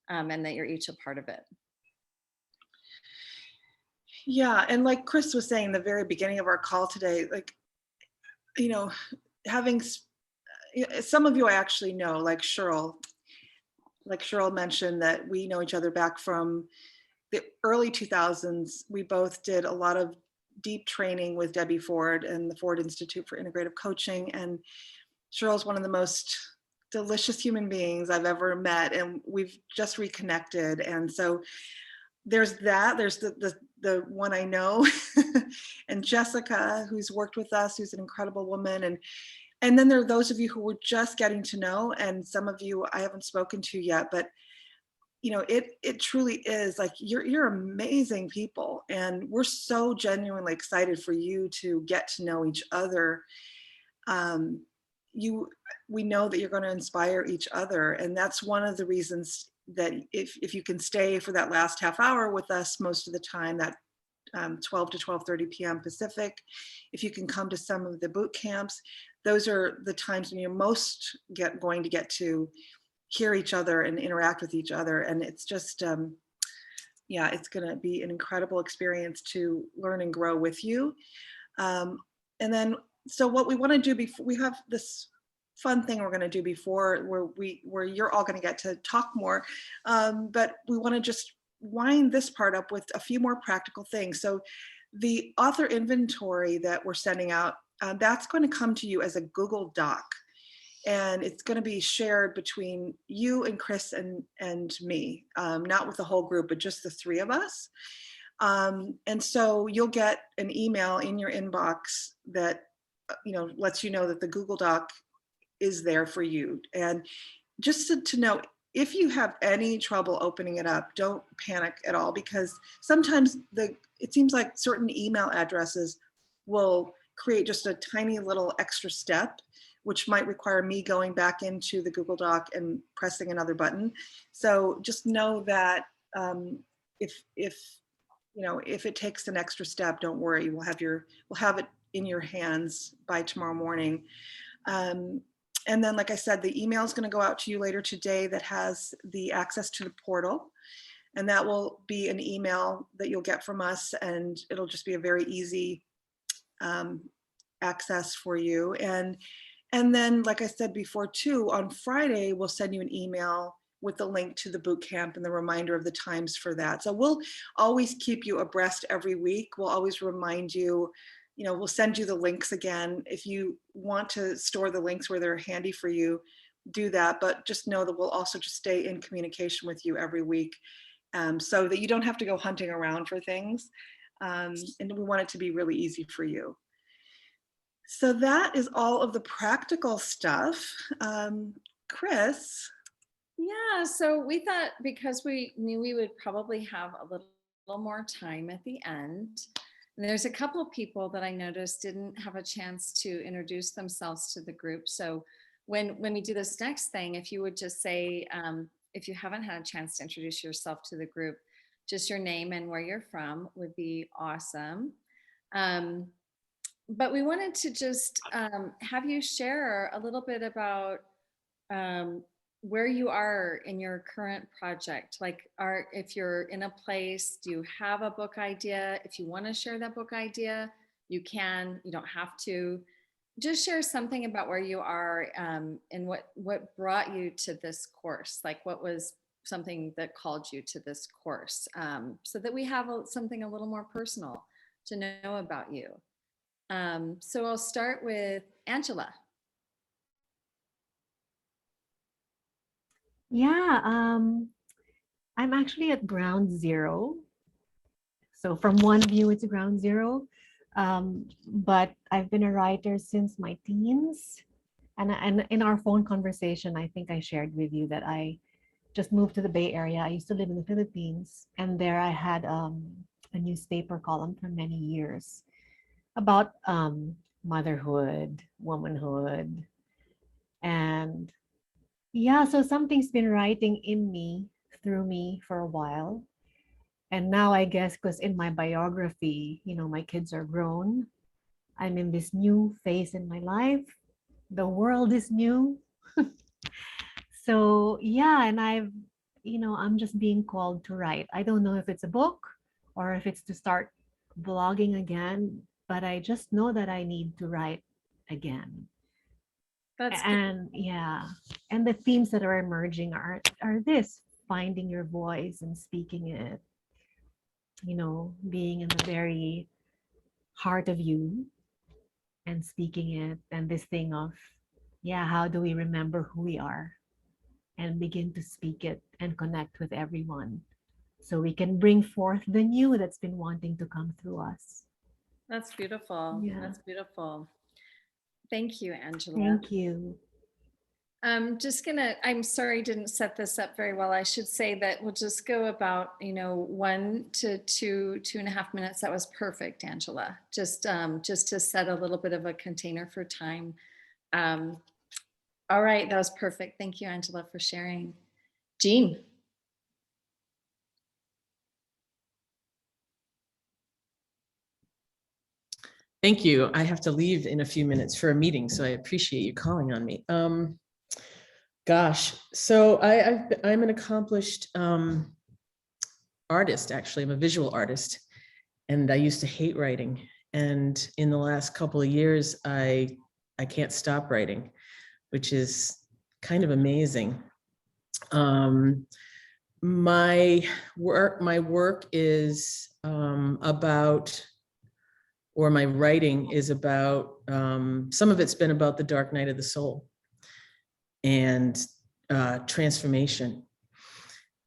Speaker 1: and that you're each a part of it.
Speaker 2: Yeah, and like Chris was saying, the very beginning of our call today, having some of you I actually know, like Cheryl mentioned, that we know each other back from the early 2000s. We both did a lot of deep training with Debbie Ford and the Ford Institute for Integrative Coaching. And Cheryl's one of the most delicious human beings I've ever met, and we've just reconnected. And so there's that. There's the one I know, and Jessica, who's worked with us, who's an incredible woman. And then there are those of you who we're just getting to know, and some of you I haven't spoken to yet, but it truly is like you're amazing people, and we're so genuinely excited for you to get to know each other. We know that you're going to inspire each other, and that's one of the reasons that if you can stay for that last half hour with us most of the time, that 12 to 12:30 p.m. Pacific, if you can come to some of the boot camps, those are the times when you're most going to get to hear each other and interact with each other. And it's just yeah, it's going to be an incredible experience to learn and grow with you. And then, so what we want to do before, we have this fun thing we're going to do before where you're all going to get to talk more. But we want to just wind this part up with a few more practical things. So the author inventory that we're sending out, that's going to come to you as a Google Doc. And it's going to be shared between you and Chris and me, not with the whole group, but just the three of us. And so you'll get an email in your inbox that lets you know that the Google Doc is there for you. And just to know, if you have any trouble opening it up, don't panic at all, because sometimes it seems like certain email addresses will create just a tiny little extra step, which might require me going back into the Google Doc and pressing another button. So just know that if it takes an extra step, don't worry. We'll have it in your hands by tomorrow morning. And then, like I said, the email is going to go out to you later today that has the access to the portal. And that will be an email that you'll get from us, and it'll just be a very easy access for you. And then, like I said before too, on Friday, we'll send you an email with the link to the boot camp and the reminder of the times for that. So we'll always keep you abreast every week. We'll always remind you, we'll send you the links again. If you want to store the links where they're handy for you, do that. But just know that we'll also just stay in communication with you every week, so that you don't have to go hunting around for things. And we want it to be really easy for you. So that is all of the practical stuff. Chris?
Speaker 1: Yeah, so we thought, because we knew we would probably have a little more time at the end, and there's a couple of people that I noticed didn't have a chance to introduce themselves to the group. So when we do this next thing, if you would just say, if you haven't had a chance to introduce yourself to the group, just your name and where you're from would be awesome. But we wanted to just have you share a little bit about where you are in your current project. Like, if you're in a place, do you have a book idea? If you want to share that book idea, you can. You don't have to. Just share something about where you are and what brought you to this course. Like, what was something that called you to this course, so that we have something a little more personal to know about you. So I'll start with Angela.
Speaker 4: Yeah, I'm actually at ground zero. So from one view, it's ground zero. But I've been a writer since my teens. And in our phone conversation, I think I shared with you that I just moved to the Bay Area. I used to live in the Philippines. And there I had a newspaper column for many years about motherhood, womanhood. And yeah, so something's been writing in me, through me for a while. And now I guess because in my biography, my kids are grown. I'm in this new phase in my life. The world is new. So yeah, and I'm just being called to write. I don't know if it's a book or if it's to start blogging again, but I just know that I need to write again. And yeah, and the themes that are emerging are this: finding your voice and speaking it, being in the very heart of you and speaking it, and this thing of, how do we remember who we are and begin to speak it and connect with everyone so we can bring forth the new that's been wanting to come through us.
Speaker 1: That's beautiful.
Speaker 4: Yeah.
Speaker 1: That's beautiful. Thank you, Angela.
Speaker 4: Thank you.
Speaker 1: I'm sorry I didn't set this up very well. I should say that we'll just go about, 1 to 2.5 minutes. That was perfect, Angela. Just to set a little bit of a container for time. All right, that was perfect. Thank you, Angela, for sharing. Jean.
Speaker 5: Thank you. I have to leave in a few minutes for a meeting, so I appreciate you calling on me. Gosh, so I'm an accomplished artist, actually. I'm a visual artist, and I used to hate writing. And in the last couple of years, I can't stop writing, which is kind of amazing. My work is about, or my writing is about, some of it's been about the dark night of the soul and transformation.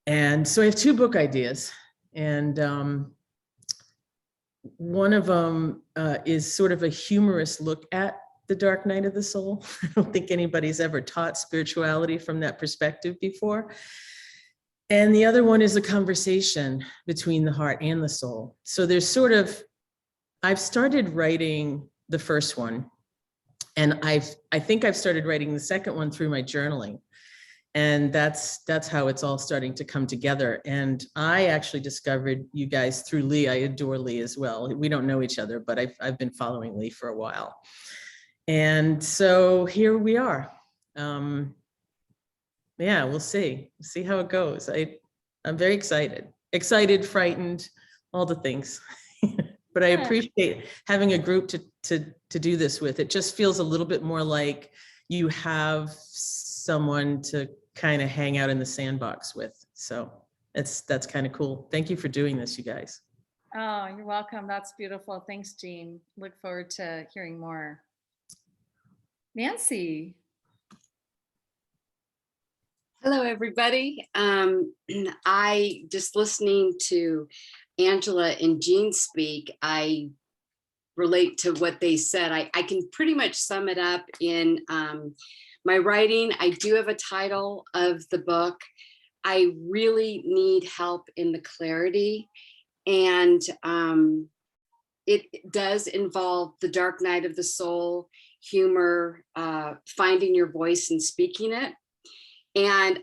Speaker 5: And so I have 2 book ideas, and one of them is sort of a humorous look at the dark night of the soul. I don't think anybody's ever taught spirituality from that perspective before. And the other one is a conversation between the heart and the soul. So there's sort of, I've started writing the first one, and I think I've started writing the second one through my journaling. And that's how it's all starting to come together. And I actually discovered you guys through Lee. I adore Lee as well. We don't know each other, but I've been following Lee for a while. And so here we are. Yeah, we'll see how it goes. I'm very excited, frightened, all the things. But I appreciate having a group to do this with. It just feels a little bit more like you have someone to kind of hang out in the sandbox with. So that's kind of cool. Thank you for doing this, you guys.
Speaker 1: Oh, you're welcome. That's beautiful. Thanks, Jean. Look forward to hearing more. Nancy.
Speaker 6: Hello, everybody. I just listening to Angela and Jean speak, I relate to what they said. I can pretty much sum it up in my writing. I do have a title of the book. I really need help in the clarity. And it does involve the dark night of the soul, humor, finding your voice and speaking it. And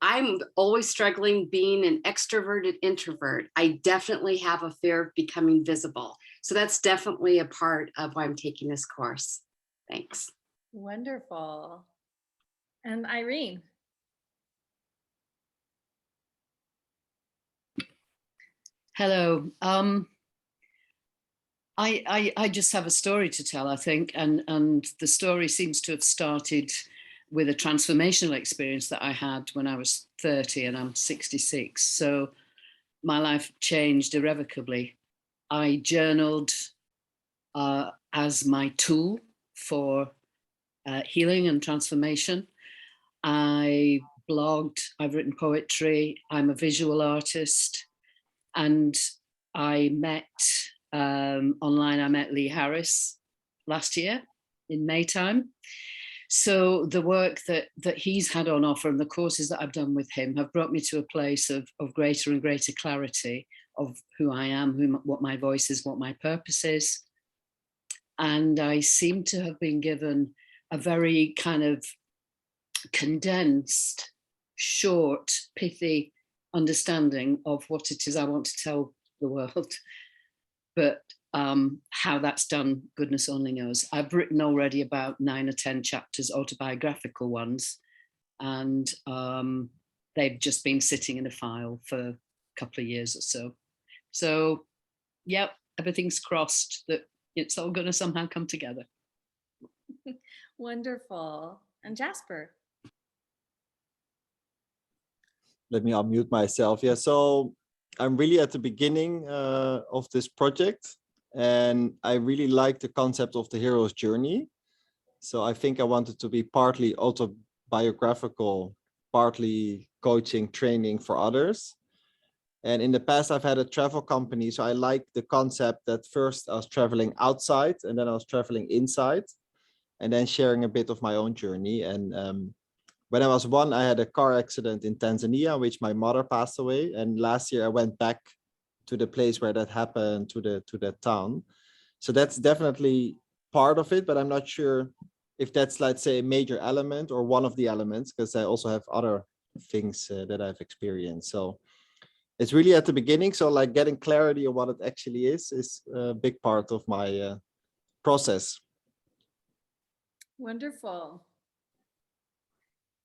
Speaker 6: I'm always struggling being an extroverted introvert. I definitely have a fear of becoming visible. So that's definitely a part of why I'm taking this course. Thanks.
Speaker 1: Wonderful. And Irene.
Speaker 7: Hello. I just have a story to tell, I think, and the story seems to have started with a transformational experience that I had when I was 30 and I'm 66. So my life changed irrevocably. I journaled as my tool for healing and transformation. I blogged, I've written poetry, I'm a visual artist, and I met online, I met Lee Harris last year in May time. So the work that he's had on offer and the courses that I've done with him have brought me to a place of greater and greater clarity of who I am, what my voice is, what my purpose is. And I seem to have been given a very kind of condensed, short, pithy understanding of what it is I want to tell the world. But how that's done, goodness only knows. I've written already about 9 or 10 chapters, autobiographical ones, and they've just been sitting in a file for a couple of years or so. So, yep, everything's crossed that it's all going to somehow come together.
Speaker 1: Wonderful. And Jasper.
Speaker 3: Let me unmute myself. Yeah, so I'm really at the beginning of this project, and I really like the concept of the hero's journey. So I think I wanted to be partly autobiographical, partly coaching, training for others. And in the past, I've had a travel company. So I like the concept that first I was traveling outside and then I was traveling inside and then sharing a bit of my own journey. And when I was 1, I had a car accident in Tanzania, in which my mother passed away. And last year I went back to the place where that happened, to that town. So that's definitely part of it, but I'm not sure if that's, let's say, a major element or one of the elements, because I also have other things that I've experienced. So it's really at the beginning. So like getting clarity on what it actually is a big part of my process.
Speaker 1: Wonderful.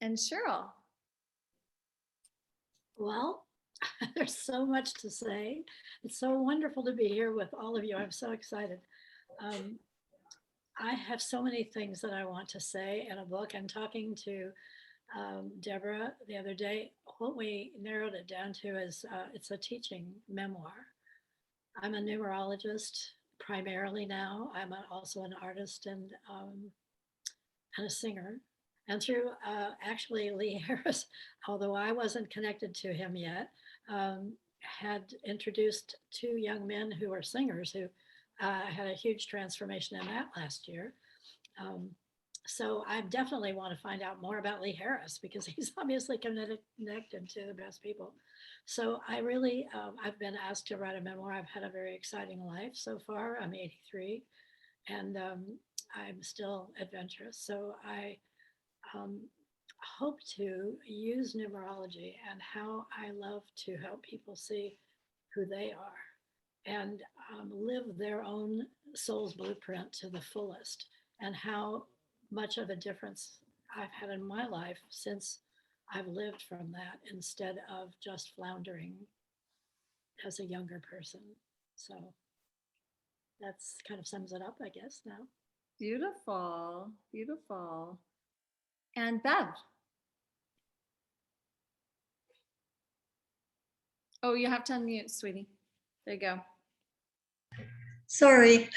Speaker 1: And Cheryl.
Speaker 9: Well, There's so much to say. It's so wonderful to be here with all of you. I'm so excited. I have so many things that I want to say in a book. I'm talking to Deborah the other day. What we narrowed it down to is it's a teaching memoir. I'm a numerologist primarily now. I'm also an artist and a singer. And through actually Lee Harris, although I wasn't connected to him yet, had introduced two young men who are singers who had a huge transformation in that last year. So I definitely want to find out more about Lee Harris because he's obviously connected to the best people. So I really, I've been asked to write a memoir. I've had a very exciting life so far. I'm 83 and I'm still adventurous. So I hope to use numerology and how I love to help people see who they are and live their own soul's blueprint to the fullest, and how much of a difference I've had in my life since I've lived from that instead of just floundering as a younger person. So that's kind of sums it up, I guess, now.
Speaker 1: Beautiful, beautiful. And Bev. Oh, you have to unmute, sweetie. There you go.
Speaker 10: Sorry.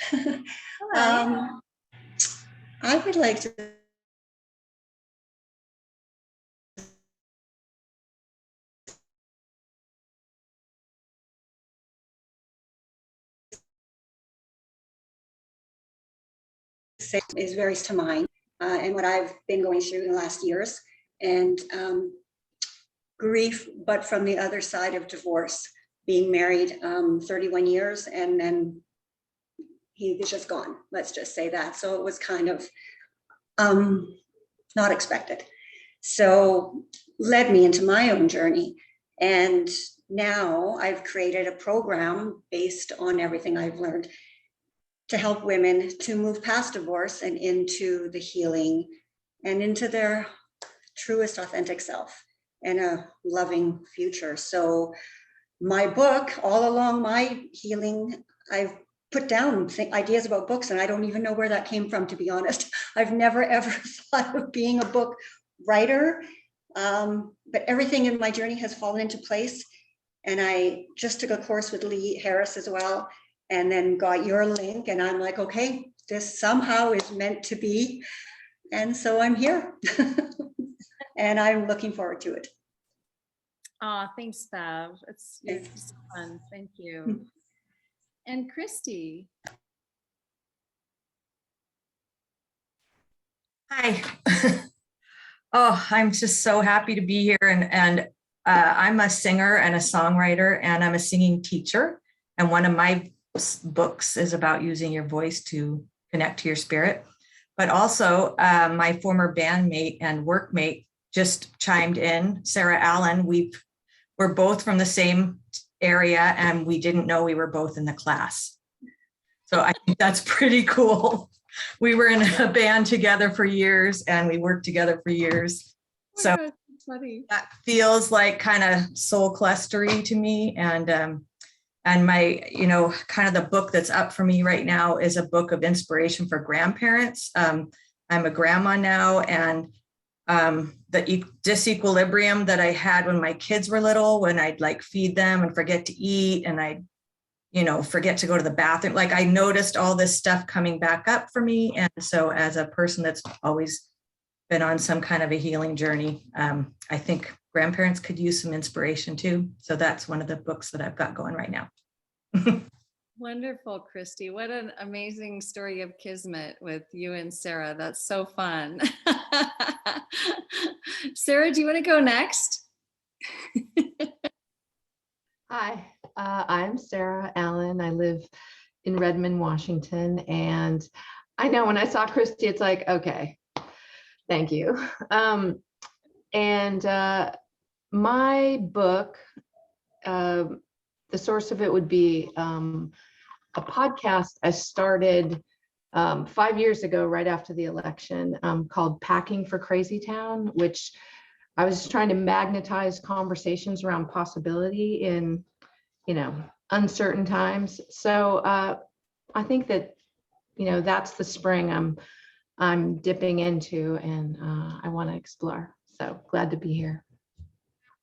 Speaker 10: I would like to say is very to mine and what I've been going through in the last years, and grief, but from the other side of divorce, being married 31 years, and then he was just gone. Let's just say that. So it was kind of not expected. So led me into my own journey. And now I've created a program based on everything I've learned to help women to move past divorce and into the healing and into their truest authentic self and a loving future. So my book, all along my healing, I've put down ideas about books, and I don't even know where that came from, to be honest. I've never ever thought of being a book writer, but everything in my journey has fallen into place. And I just took a course with Lee Harris as well, and then got your link, and I'm like, okay, this somehow is meant to be. And so I'm here and I'm looking forward to it.
Speaker 1: Oh, thanks, Bev. It's so fun. Thank you. And Christy.
Speaker 15: Hi. Oh, I'm just so happy to be here. And I'm a singer and a songwriter, and I'm a singing teacher. And one of my books is about using your voice to connect to your spirit. But also my former bandmate and workmate just chimed in, Sarah Allen. We're both from the same area, and we didn't know we were both in the class. So I think that's pretty cool. We were in a band together for years, and we worked together for years. So that feels like kind of soul clustery to me. And my, kind of the book that's up for me right now is a book of inspiration for grandparents. I'm a grandma now, and the disequilibrium that I had when my kids were little, when I'd like feed them and forget to eat, and I'd, forget to go to the bathroom. Like I noticed all this stuff coming back up for me. And so as a person that's always been on some kind of a healing journey, I think grandparents could use some inspiration too. So that's one of the books that I've got going right now.
Speaker 1: Wonderful, Christy. What an amazing story of kismet with you and Sarah. That's so fun. Sarah, do you want to go next?
Speaker 8: Hi, I'm Sarah Allen. I live in Redmond, Washington. And I know when I saw Christy, it's like, okay, thank you. My book, the source of it would be a podcast I started 5 years ago, right after the election, called Packing for Crazy Town, which I was just trying to magnetize conversations around possibility in, uncertain times. So I think that, that's the spring I'm dipping into, and I want to explore. So glad to be here.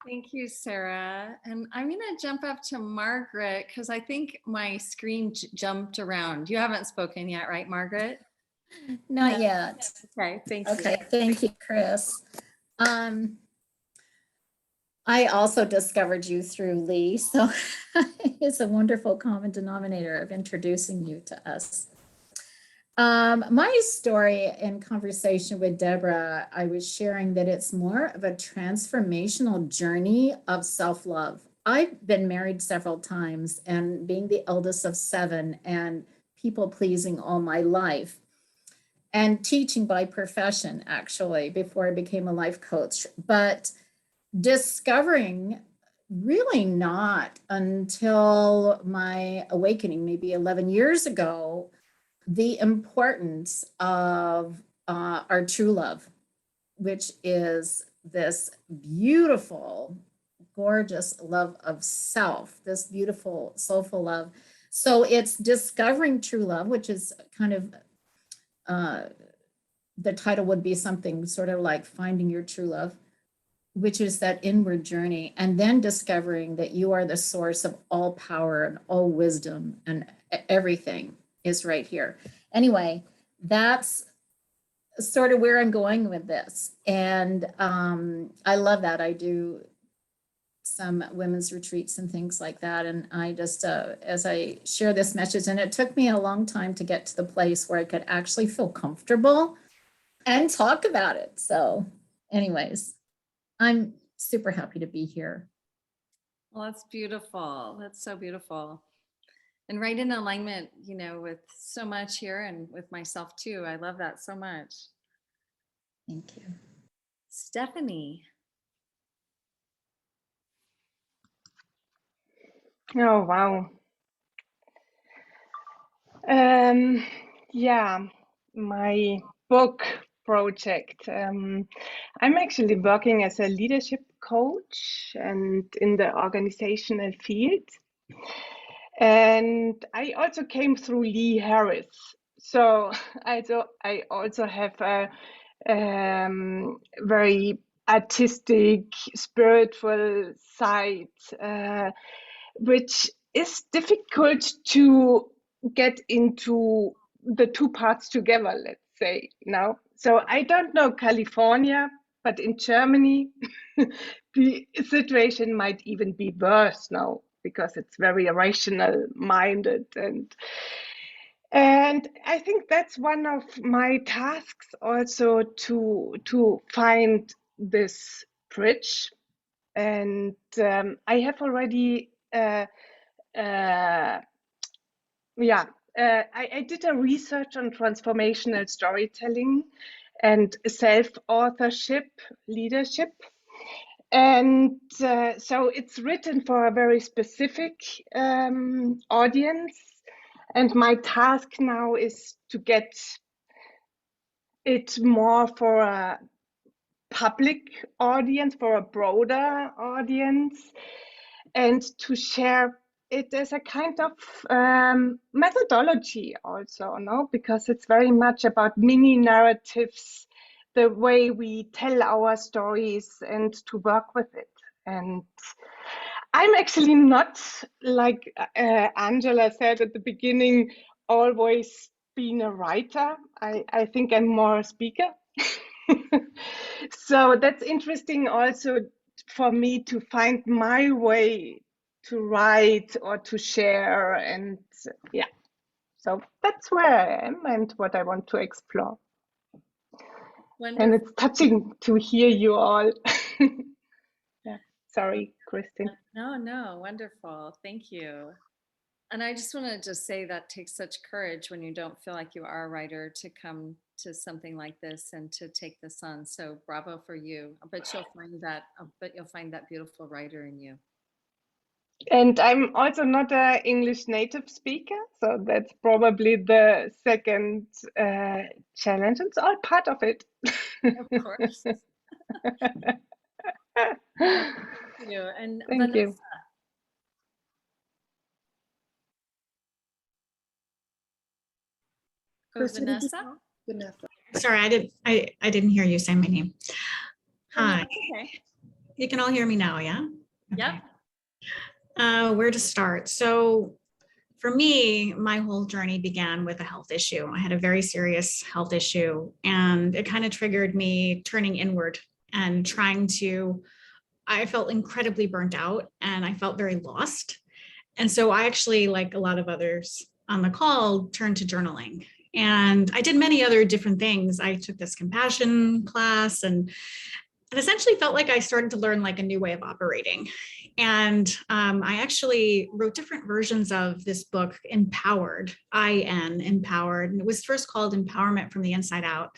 Speaker 1: Thank you, Sarah. And I'm going to jump up to Margaret because I think my screen jumped around. You haven't spoken yet, right, Margaret?
Speaker 11: Not yet.
Speaker 1: Okay, thank you.
Speaker 11: Okay, thank you, Chris. I also discovered you through Lee, so it's a wonderful common denominator of introducing you to us. My story in conversation with Deborah, I was sharing that it's more of a transformational journey of self-love. I've been married several times and being the eldest of 7 and people pleasing all my life and teaching by profession, actually, before I became a life coach. But discovering really not until my awakening, maybe 11 years ago, the importance of our true love, which is this beautiful, gorgeous love of self, this beautiful, soulful love. So it's discovering true love, which is kind of, the title would be something sort of like finding your true love, which is that inward journey, and then discovering that you are the source of all power and all wisdom, and everything is right here. Anyway, that's sort of where I'm going with this. And I love that. I do some women's retreats and things like that. And I just, as I share this message, and it took me a long time to get to the place where I could actually feel comfortable and talk about it. So anyways, I'm super happy to be here.
Speaker 1: Well, that's beautiful. That's so beautiful. And right in alignment, with so much here and with myself too. I love that so much.
Speaker 11: Thank you.
Speaker 1: Stephanie.
Speaker 13: Oh, wow. Yeah, my book project. I'm actually working as a leadership coach and in the organizational field. And I also came through Lee Harris. So I also have a very artistic, spiritual side, which is difficult to get into the two parts together, let's say now. So I don't know California, but in Germany, the situation might even be worse now because it's very rational minded, and I think that's one of my tasks also to find this bridge. And I have already I did a research on transformational storytelling and self-authorship leadership. And so it's written for a very specific audience. And my task now is to get it more for a public audience, for a broader audience, and to share it as a kind of methodology also, no? Because it's very much about mini narratives, the way we tell our stories and to work with it. And I'm actually not, like Angela said at the beginning, always being a writer. I think I'm more a speaker. So that's interesting also for me to find my way to write or to share. And yeah, so that's where I am and what I want to explore.
Speaker 1: Wonderful.
Speaker 13: And it's touching to hear you all. Yeah, sorry, Kristin.
Speaker 1: No, wonderful. Thank you. And I just want to say that takes such courage when you don't feel like you are a writer to come to something like this and to take this on. So bravo for you. But you'll find that beautiful writer in you.
Speaker 13: And I'm also not an English native speaker, so that's probably the second challenge. It's all part of it.
Speaker 1: Of course. Thank you. And
Speaker 13: Thank you.
Speaker 1: Vanessa?
Speaker 2: Vanessa.
Speaker 14: Sorry, I didn't hear you say my name. Hi.
Speaker 1: Okay.
Speaker 14: You can all hear me now, yeah?
Speaker 1: Yep.
Speaker 14: Where to start? So for me, my whole journey began with a health issue. I had a very serious health issue, and it kind of triggered me turning inward and I felt incredibly burnt out and I felt very lost. And so I actually, like a lot of others on the call, turned to journaling. And I did many other different things. I took this compassion class and essentially felt like I started to learn like a new way of operating. And I actually wrote different versions of this book, Empowered, Empowered. And it was first called Empowerment from the Inside Out.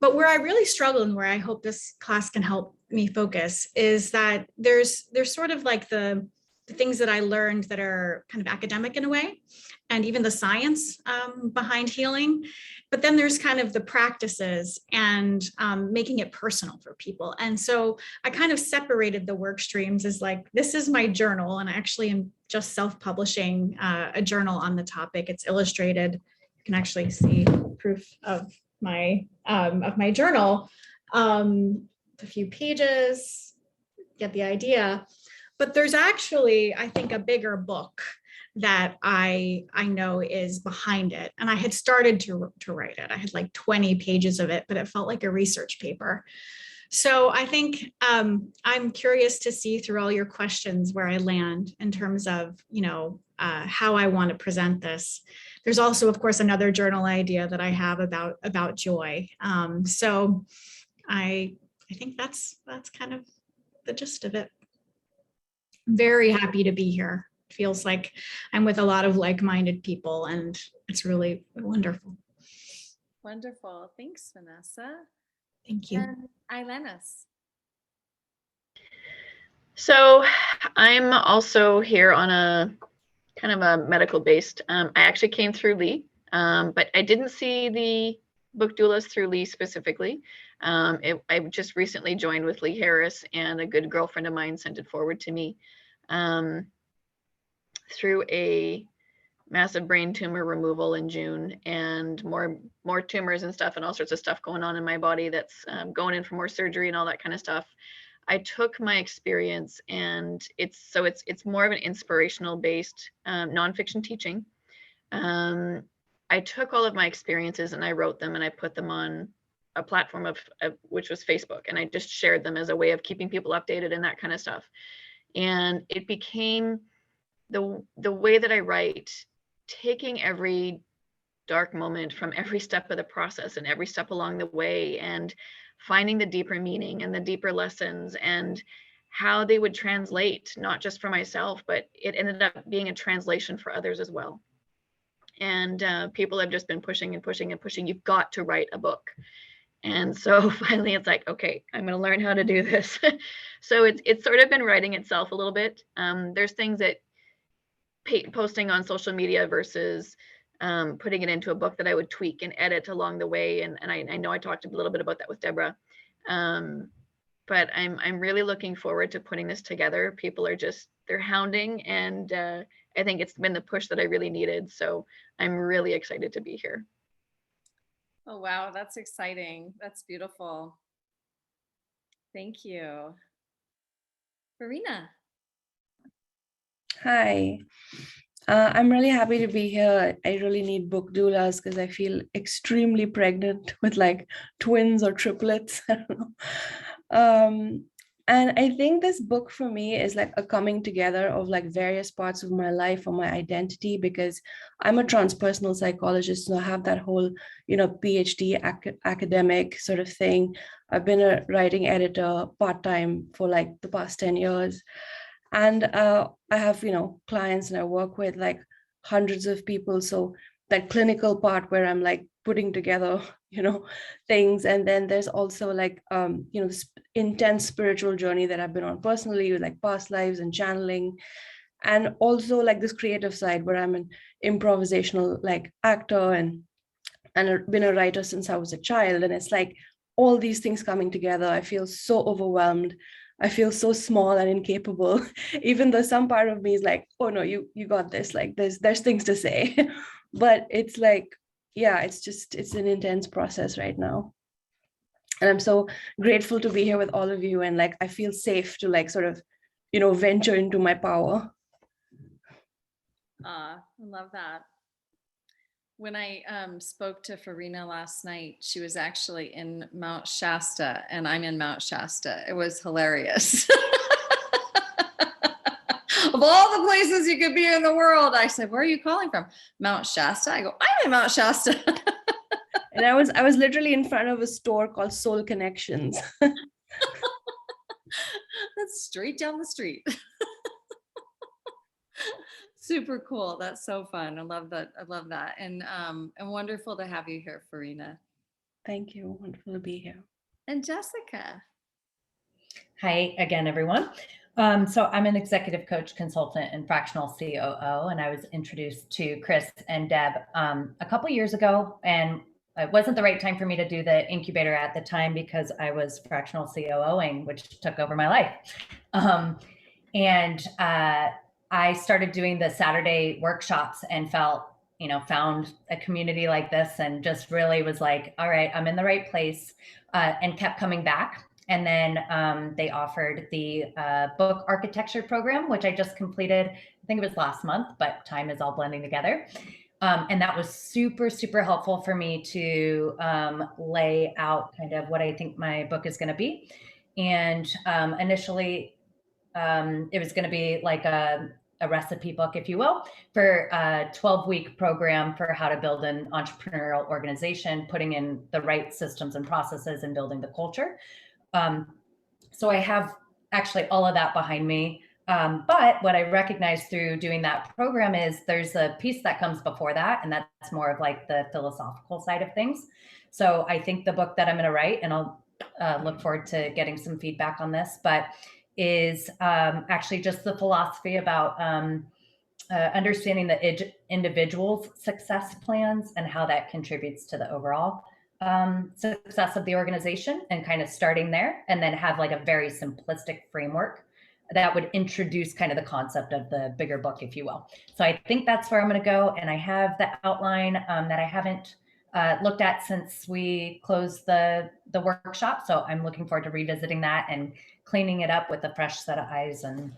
Speaker 14: But where I really struggle and where I hope this class can help me focus is that there's sort of like the things that I learned that are kind of academic in a way, and even the science behind healing. But then there's kind of the practices and making it personal for people. And so I kind of separated the work streams as like, this is my journal. And I actually am just self-publishing a journal on the topic. It's illustrated. You can actually see proof of my journal, a few pages, get the idea. But there's actually, I think, a bigger book that I know is behind it. And I had started to write it. I had like 20 pages of it, but it felt like a research paper. So I think I'm curious to see through all your questions where I land in terms of, how I want to present this. There's also, of course, another journal idea that I have about joy. So I think that's kind of the gist of it. Very happy to be here. Feels like I'm with a lot of like-minded people, and it's really wonderful.
Speaker 1: Wonderful. Thanks, Vanessa.
Speaker 14: Thank you.
Speaker 1: And Ailenis.
Speaker 12: So I'm also here on a kind of a medical based. I actually came through Lee, but I didn't see the book Doulas through Lee specifically. I just recently joined with Lee Harris, and a good girlfriend of mine sent it forward to me through a massive brain tumor removal in June, and more tumors and stuff, and all sorts of stuff going on in my body that's going in for more surgery and all that kind of stuff. I took my experience, and it's more of an inspirational based nonfiction teaching. I took all of my experiences and I wrote them and I put them on a platform of which was Facebook, and I just shared them as a way of keeping people updated and that kind of stuff. And it became the way that I write, taking every dark moment from every step of the process and every step along the way, and finding the deeper meaning and the deeper lessons and how they would translate, not just for myself, but it ended up being a translation for others as well. And people have just been pushing and pushing and pushing. You've got to write a book. And so finally it's like, okay, I'm going to learn how to do this. So it's sort of been writing itself a little bit. There's things that posting on social media versus putting it into a book that I would tweak and edit along the way. And I know I talked a little bit about that with Deborah. But I'm really looking forward to putting this together. People are they're hounding, and I think it's been the push that I really needed. So I'm really excited to be here.
Speaker 1: Oh, wow. That's exciting. That's beautiful. Thank you. Farina.
Speaker 16: Hi. I'm really happy to be here. I really need book doulas because I feel extremely pregnant with like twins or triplets. I don't know. And I think this book for me is like a coming together of like various parts of my life or my identity, because I'm a transpersonal psychologist, so I have that whole, PhD academic sort of thing. I've been a writing editor part-time for like the past 10 years. And I have, clients, and I work with like hundreds of people. So that clinical part where I'm like putting together, things. And then there's also like, this intense spiritual journey that I've been on personally with like past lives and channeling. And also like this creative side where I'm an improvisational like actor and I've been a writer since I was a child. And it's like all these things coming together. I feel so overwhelmed. I feel so small and incapable, even though some part of me is like, oh no, you got this. Like there's things to say, but it's like, yeah, it's an intense process right now. And I'm so grateful to be here with all of you. And like, I feel safe to like sort of, venture into my power.
Speaker 1: I love that. When I spoke to Farina last night, she was actually in Mount Shasta, and I'm in Mount Shasta. It was hilarious. Of all the places you could be in the world, I said, "Where are you calling from?" Mount Shasta. I go, "I'm in Mount Shasta."
Speaker 16: And I was literally in front of a store called Soul Connections.
Speaker 1: That's straight down the street. Super cool. That's so fun. I love that. I love that. And wonderful to have you here, Farina.
Speaker 16: Thank you. Wonderful to be here.
Speaker 1: And Jessica.
Speaker 17: Hi again, everyone. So I'm an executive coach, consultant, and fractional COO, and I was introduced to Chris and Deb a couple years ago, and it wasn't the right time for me to do the incubator at the time because I was fractional COOing, which took over my life. I started doing the Saturday workshops and found a community like this and just really was like, all right, I'm in the right place, and kept coming back. And then they offered the book architecture program, which I just completed. I think it was last month, but time is all blending together. And that was super, super helpful for me to lay out kind of what I think my book is going to be. And initially, it was going to be like a recipe book, if you will, for a 12-week program for how to build an entrepreneurial organization, putting in the right systems and processes and building the culture. So I have actually all of that behind me. But what I recognized through doing that program is there's a piece that comes before that, and that's more of like the philosophical side of things. So I think the book that I'm going to write, and I'll look forward to getting some feedback on this, but is actually just the philosophy about understanding the individual's success plans and how that contributes to the overall success of the organization, and kind of starting there, and then have like a very simplistic framework that would introduce kind of the concept of the bigger book, if you will. So I think that's where I'm going to go. And I have the outline that I haven't looked at since we closed the workshop. So I'm looking forward to revisiting that and cleaning it up with a fresh set of eyes and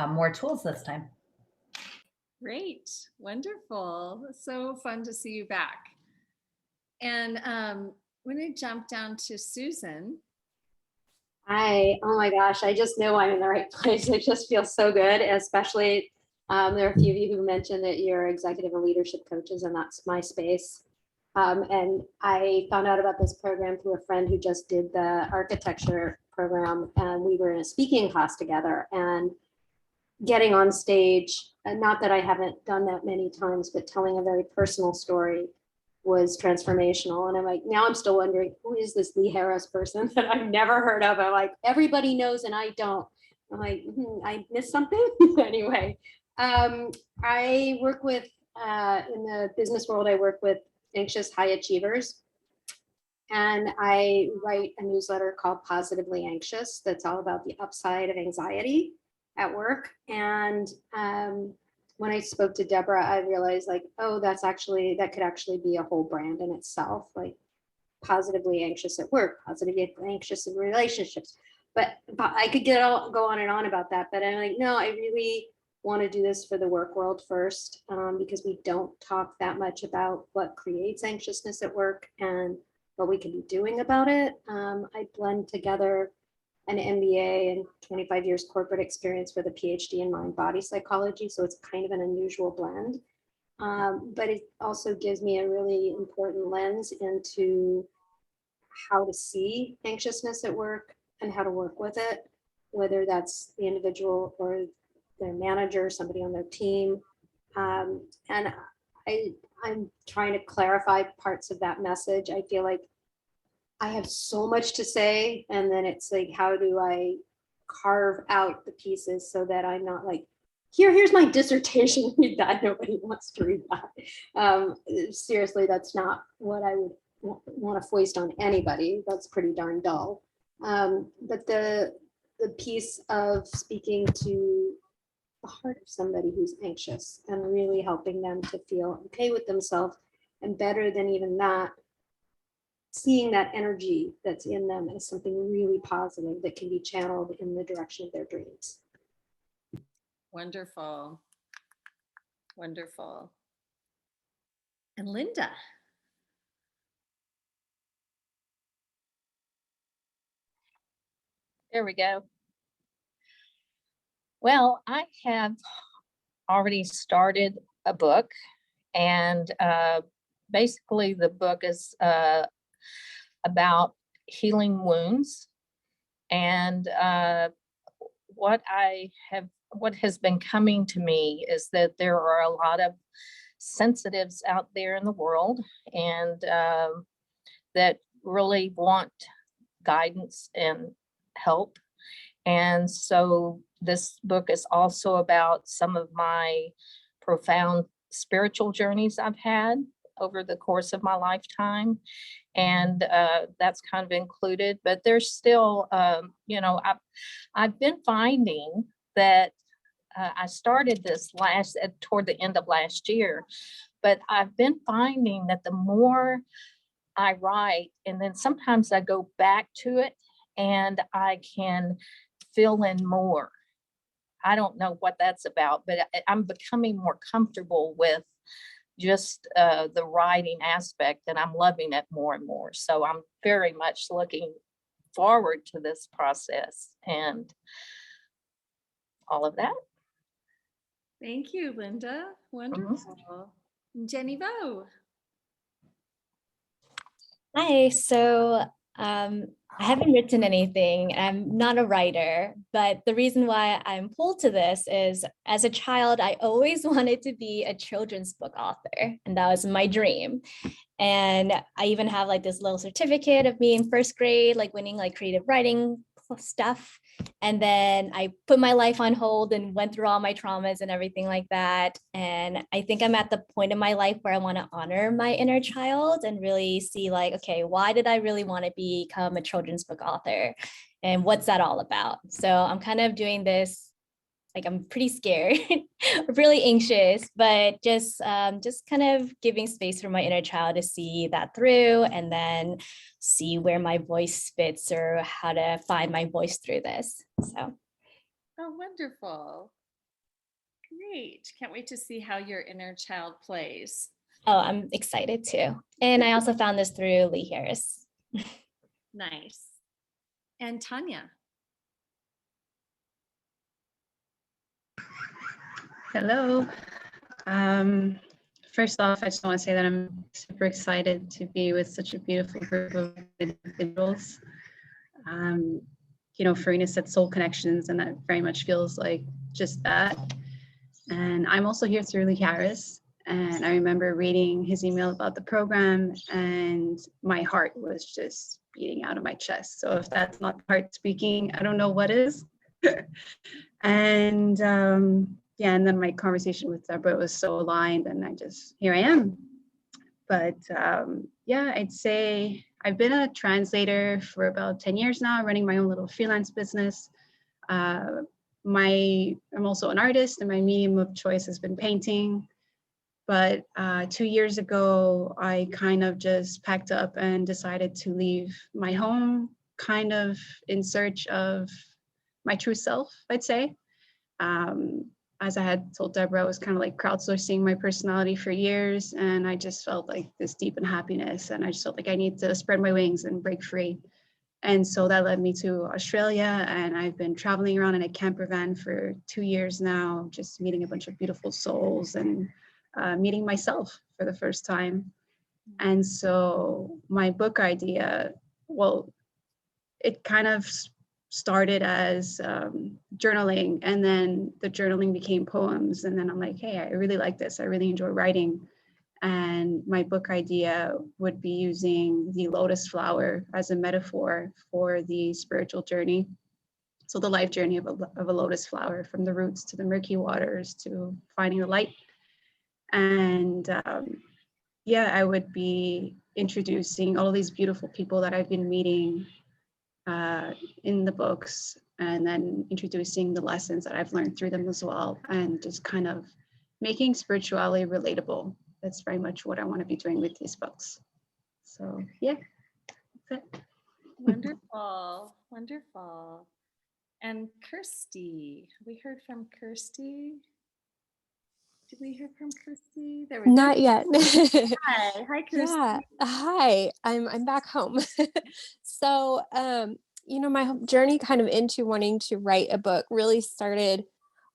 Speaker 17: more tools this time.
Speaker 1: Great. Wonderful. So fun to see you back. And when I jump down to Susan.
Speaker 19: Hi. Oh my gosh. I just know I'm in the right place. It just feels so good, especially there are a few of you who mentioned that you're executive and leadership coaches, and that's my space. And I found out about this program through a friend who just did the architecture program, and we were in a speaking class together, and getting on stage, and not that I haven't done that many times, but telling a very personal story was transformational. And I'm like, now I'm still wondering, who is this Lee Harris person that I've never heard of? I'm like, everybody knows and I don't. I'm like, I missed something. Anyway, I work with, in the business world, I work with anxious high achievers. And I write a newsletter called Positively Anxious that's all about the upside of anxiety at work. And when I spoke to Deborah, I realized like, oh, that could actually be a whole brand in itself, like positively anxious at work, positively anxious in relationships. But I could go on and on about that. But I'm like, no, I really want to do this for the work world first, because we don't talk that much about what creates anxiousness at work and what we can be doing about it. I blend together an MBA and 25 years corporate experience with a PhD in mind-body psychology. So it's kind of an unusual blend. But it also gives me a really important lens into how to see anxiousness at work and how to work with it, whether that's the individual or their manager, somebody on their team. And I'm trying to clarify parts of that message. I feel like I have so much to say, and then it's like, how do I carve out the pieces so that I'm not like, here's my dissertation, read that. Nobody wants to read that. Seriously, that's not what I would want to foist on anybody. That's pretty darn dull. But the the piece of speaking to the heart of somebody who's anxious and really helping them to feel okay with themselves, and better than even that, seeing that energy that's in them as something really positive that can be channeled in the direction of their dreams.
Speaker 1: Wonderful. Wonderful. And Linda.
Speaker 20: There we go. Well, I have already started a book, and basically the book is about healing wounds. And what has been coming to me is that there are a lot of sensitives out there in the world, and that really want guidance and help. And so this book is also about some of my profound spiritual journeys I've had over the course of my lifetime. And that's kind of included, but there's still, I've been finding that I started this toward the end of last year, but I've been finding that the more I write, and then sometimes I go back to it and I can fill in more. I don't know what that's about, but I'm becoming more comfortable with just the writing aspect, and I'm loving it more and more. So I'm very much looking forward to this process and all of that.
Speaker 1: Thank you, Linda. Wonderful. Jenny Vo.
Speaker 18: Hi, so I haven't written anything. I'm not a writer, but the reason why I'm pulled to this is as a child, I always wanted to be a children's book author, and that was my dream. And I even have like this little certificate of me in first grade, like winning like creative writing stuff. And then I put my life on hold and went through all my traumas and everything like that. And I think I'm at the point in my life where I want to honor my inner child and really see like, okay, why did I really want to become a children's book author? And what's that all about? So I'm kind of doing this, like I'm pretty scared, really anxious, but just kind of giving space for my inner child to see that through, and then see where my voice fits or how to find my voice through this. So.
Speaker 1: Oh, wonderful. Great. Can't wait to see how your inner child plays.
Speaker 18: Oh, I'm excited too. And I also found this through Lee Harris.
Speaker 1: Nice. And Tanya.
Speaker 22: Hello. First off, I just want to say that I'm super excited to be with such a beautiful group of individuals. Farina said soul connections, and that very much feels like just that. And I'm also here through Lee Harris. And I remember reading his email about the program, and my heart was just beating out of my chest. So if that's not heart speaking, I don't know what is. And and then my conversation with Deborah was so aligned, and here I am. But I'd say I've been a translator for about 10 years now, running my own little freelance business. I'm also an artist, and my medium of choice has been painting. But 2 years ago, I kind of just packed up and decided to leave my home, kind of in search of my true self, I'd say. As I had told Deborah, I was kind of like crowdsourcing my personality for years, and I just felt like this deep unhappiness, and I just felt like I need to spread my wings and break free. And so that led me to Australia, and I've been traveling around in a camper van for 2 years now, just meeting a bunch of beautiful souls and meeting myself for the first time. And so my book idea, it kind of started as journaling, and then the journaling became poems. And then I'm like, hey, I really like this. I really enjoy writing. And my book idea would be using the lotus flower as a metaphor for the spiritual journey. So the life journey of a lotus flower, from the roots to the murky waters to finding the light. And I would be introducing all of these beautiful people that I've been meeting in the books, and then introducing the lessons that I've learned through them as well, and just kind of making spirituality relatable. That's very much what I want to be doing with these books. So yeah, that's it.
Speaker 1: Wonderful, wonderful. And Kirsty, we heard from Kirsty. Did we hear from Kirsty? There we go.
Speaker 4: Not yet.
Speaker 1: Hi, Kirsty.
Speaker 4: Yeah. Hi, I'm back home. So, you know, my journey kind of into wanting to write a book really started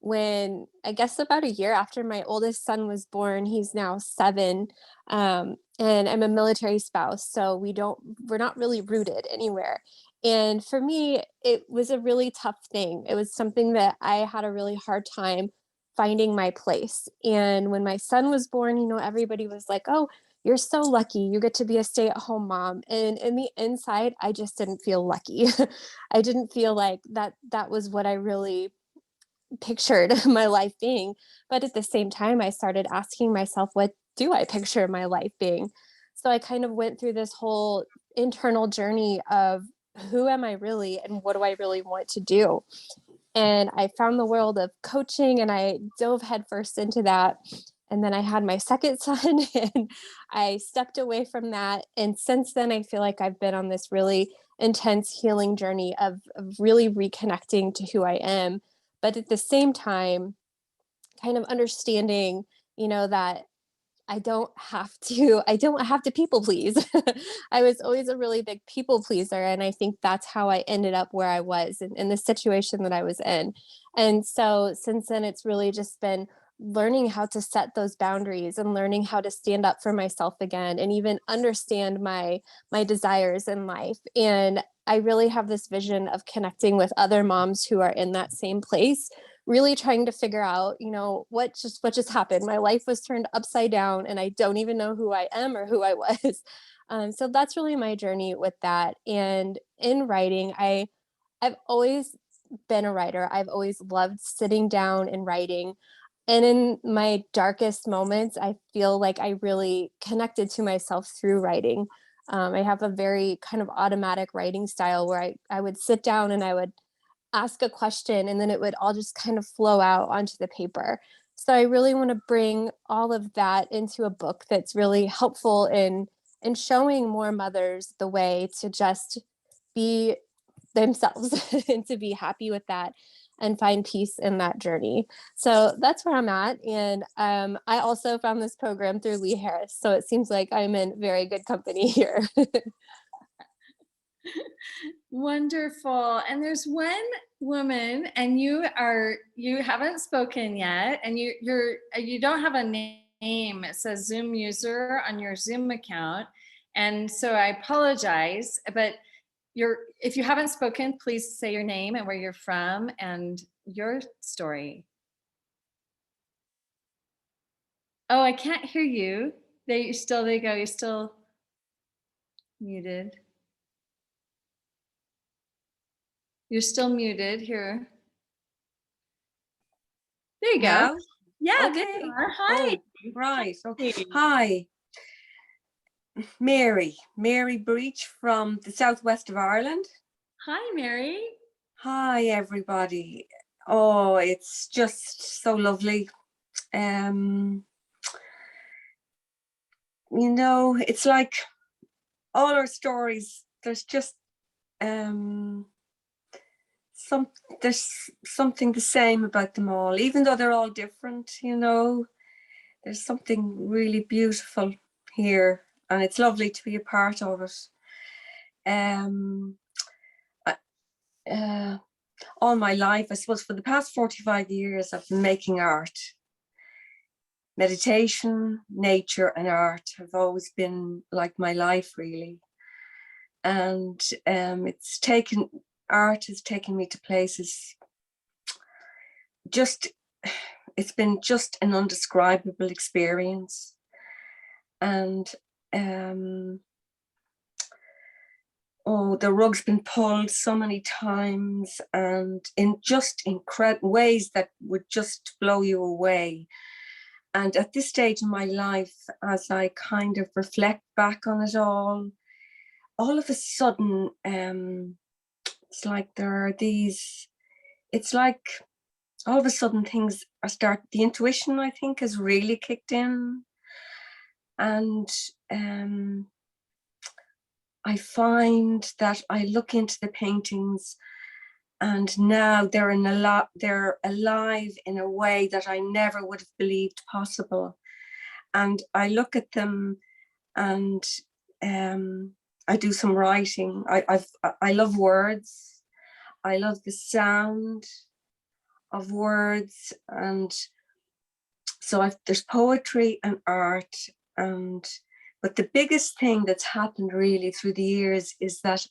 Speaker 4: when I guess about a year after my oldest son was born. He's now 7. And I'm a military spouse, so we're not really rooted anywhere. And for me, it was a really tough thing. It was something that I had a really hard time finding my place. And when my son was born, you know, everybody was like, "Oh, you're so lucky. You get to be a stay-at-home mom." And in the inside, I just didn't feel lucky. I didn't feel like that was what I really pictured my life being. But at the same time, I started asking myself, what do I picture my life being? So I kind of went through this whole internal journey of who am I really and what do I really want to do? And I found the world of coaching and I dove headfirst into that. And then I had my second son and I stepped away from that. And since then, I feel like I've been on this really intense healing journey of really reconnecting to who I am. But at the same time, kind of understanding, you know, that I don't have to people please. I was always a really big people pleaser. And I think that's how I ended up where I was in the situation that I was in. And so since then, it's really just been learning how to set those boundaries and learning how to stand up for myself again and even understand my desires in life. And I really have this vision of connecting with other moms who are in that same place, really trying to figure out, you know, what just happened. My life was turned upside down and I don't even know who I am or who I was. So that's really my journey with that. And in writing, I've always been a writer. I've always loved sitting down and writing. And in my darkest moments, I feel like I really connected to myself through writing. I have a very kind of automatic writing style where I would sit down and I would ask a question and then it would all just kind of flow out onto the paper. So I really want to bring all of that into a book that's really helpful in showing more mothers the way to just be themselves and to be happy with that and find peace in that journey. So that's where I'm at. And I also found this program through Lee Harris. So it seems like I'm in very good company here.
Speaker 1: Wonderful. And there's one woman, and you haven't spoken yet, and you don't have a name. It says Zoom user on your Zoom account. And so I apologize, but if you haven't spoken, please say your name and where you're from and your story. Oh, I can't hear you. There you go. You're still muted. You're still muted here. There you
Speaker 21: Now?
Speaker 1: go. Yeah,
Speaker 21: Okay.
Speaker 1: there you are. Hi.
Speaker 21: Oh, right. Okay. Hi. Mary Breach from the southwest of Ireland.
Speaker 1: Hi, Mary.
Speaker 21: Hi, everybody. Oh, it's just so lovely. You know, it's like all our stories, there's just there's something the same about them all, even though they're all different, you know. There's something really beautiful here, and it's lovely to be a part of it. All my life, I suppose, for the past 45 years, I've been making art. Meditation, nature, and art have always been like my life, really. And art has taken me to places it's been just an undescribable experience. And the rug's been pulled so many times, and in just incredible ways that would just blow you away. And at this stage in my life, as I kind of reflect back on it all of a sudden, it's like there are these, it's like all of a sudden things are the intuition, I think, has really kicked in. And I find that I look into the paintings and now they're alive in a way that I never would have believed possible. And I look at them and I do some writing. I love words. I love the sound of words. And so there's poetry and art. But the biggest thing that's happened really through the years is that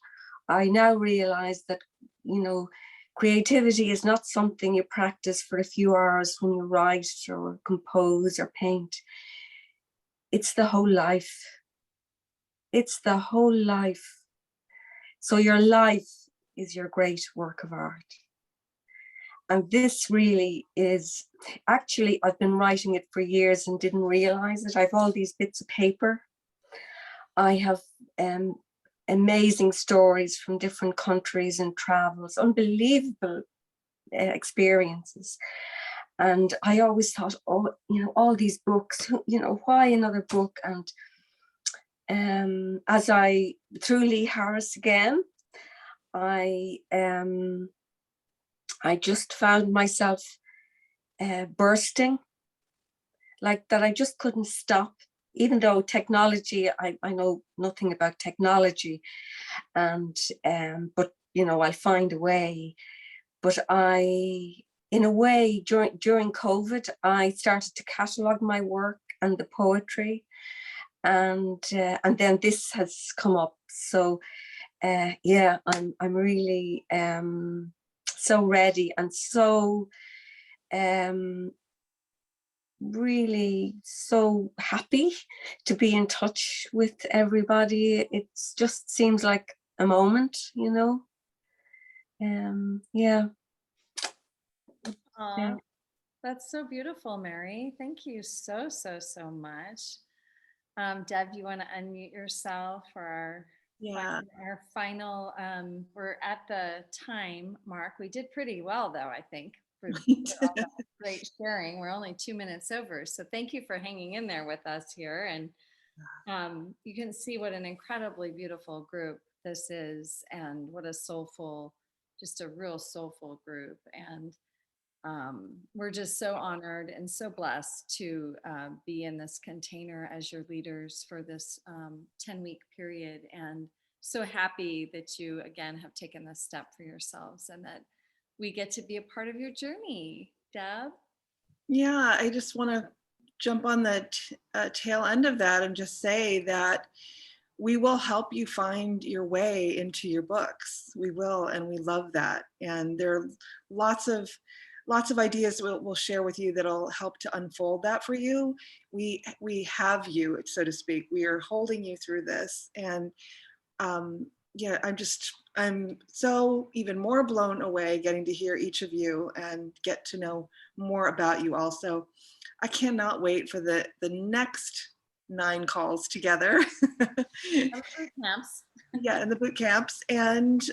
Speaker 21: I now realize that, you know, creativity is not something you practice for a few hours when you write or compose or paint. It's the whole life. It's the whole life. So your life is your great work of art. And this really is, actually, I've been writing it for years and didn't realize it. I've all these bits of paper. I have amazing stories from different countries and travels, unbelievable experiences. And I always thought, oh, you know, all these books, you know, why another book? And as I, through Lee Harris again, I just found myself bursting, like that I just couldn't stop, even though technology, I know nothing about technology, and but you know, I'll find a way. But in a way, during COVID, I started to catalog my work and the poetry, and then this has come up. So yeah, I'm really so ready and so really so happy to be in touch with everybody. It just seems like a moment, you know. Yeah.
Speaker 1: Aw, that's so beautiful, Mary. Thank you so much. Deb, you want to unmute yourself for our final, we're at the time mark. We did pretty well though, I think, for all that great sharing. We're only 2 minutes over. So thank you for hanging in there with us here. And you can see what an incredibly beautiful group this is and what a soulful, just a real soulful group. And we're just so honored and so blessed to be in this container as your leaders for this 10-week period, and so happy that you again have taken this step for yourselves and that we get to be a part of your journey. Deb?
Speaker 2: Yeah, I just want to jump on the tail end of that and just say that we will help you find your way into your books. We will, and we love that. And there are lots of ideas we'll share with you that'll help to unfold that for you. We have you, so to speak. We are holding you through this. And yeah, I'm so even more blown away getting to hear each of you and get to know more about you also. I cannot wait for the next 9 calls together.
Speaker 1: Boot camps.
Speaker 2: Yeah, in the boot camps. And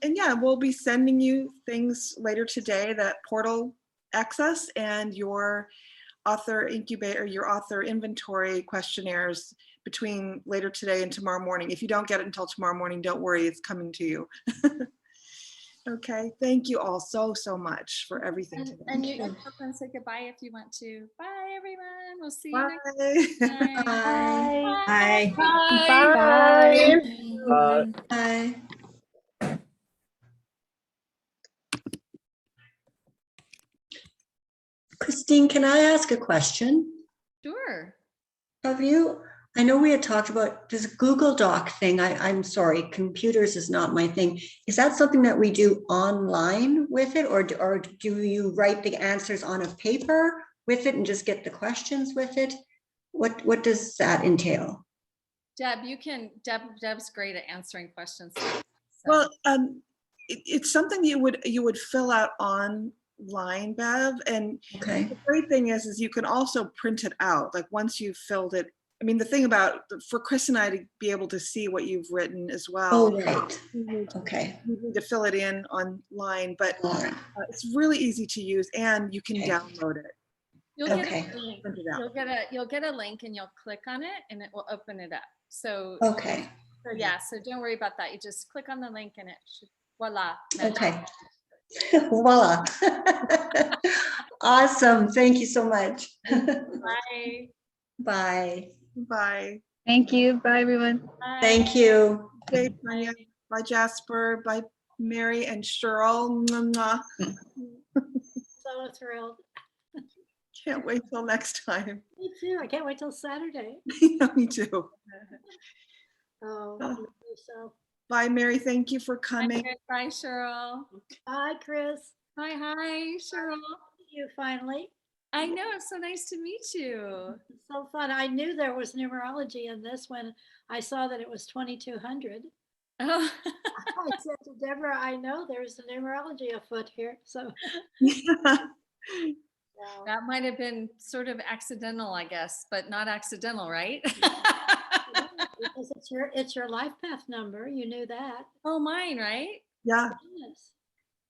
Speaker 2: yeah, we'll be sending you things later today, that portal access and your author incubator, your author inventory questionnaires between later today and tomorrow morning. If you don't get it until tomorrow morning, don't worry, it's coming to you. Okay, thank you all so much for everything today.
Speaker 1: And you can say goodbye if you want to. Bye, everyone. We'll see you next time.
Speaker 15: Bye.
Speaker 13: Bye.
Speaker 3: Bye.
Speaker 21: Bye.
Speaker 5: Christine, can I ask a question
Speaker 1: Sure.
Speaker 5: of you? I know we had talked about this Google Doc thing. I'm sorry, computers is not my thing. Is that something that we do online with it, or do you write the answers on a paper with it and just get the questions with it? What does that entail?
Speaker 1: Deb, Deb's great at answering questions. So.
Speaker 2: Well, it's something you would fill out online, Bev. And
Speaker 5: okay.
Speaker 2: The great thing is you can also print it out. Like once you've filled it I mean, the thing about for Chris and I to be able to see what you've written as well.
Speaker 10: Oh, right.
Speaker 2: Okay. You need to fill it in online, but it's really easy to use, and you can download it.
Speaker 1: You'll
Speaker 2: and
Speaker 1: get a link.
Speaker 2: print it out.
Speaker 1: You'll get a link and you'll click on it and it will open it up. So
Speaker 10: Okay.
Speaker 1: So yeah, so don't worry about that. You just click on the link and it should, voila.
Speaker 10: Okay. Voila. Awesome. Thank you so much.
Speaker 1: Bye.
Speaker 10: Bye.
Speaker 2: Bye.
Speaker 22: Thank you. Bye, everyone.
Speaker 10: Thank you.
Speaker 2: Bye, Tanya. Bye, Jasper. Bye, Mary and Cheryl. Mwah, mwah.
Speaker 9: So thrilled.
Speaker 2: Can't wait till next time.
Speaker 9: Me too. I can't wait till Saturday.
Speaker 2: Me too.
Speaker 9: Oh, so.
Speaker 2: Bye, Mary. Thank you for coming.
Speaker 1: Bye, Cheryl.
Speaker 9: Hi, Chris.
Speaker 1: Hi, Cheryl.
Speaker 9: You finally.
Speaker 1: I know. It's so nice to meet you.
Speaker 9: It's so fun. I knew there was numerology in this when I saw that it was 2200.
Speaker 1: Oh.
Speaker 9: I said to Deborah, I know there's a numerology afoot here. So
Speaker 1: that might have been sort of accidental, I guess, but not accidental, right?
Speaker 9: Because it's your life path number. You knew that.
Speaker 1: Oh, mine, right?
Speaker 2: Yeah.
Speaker 9: Yes.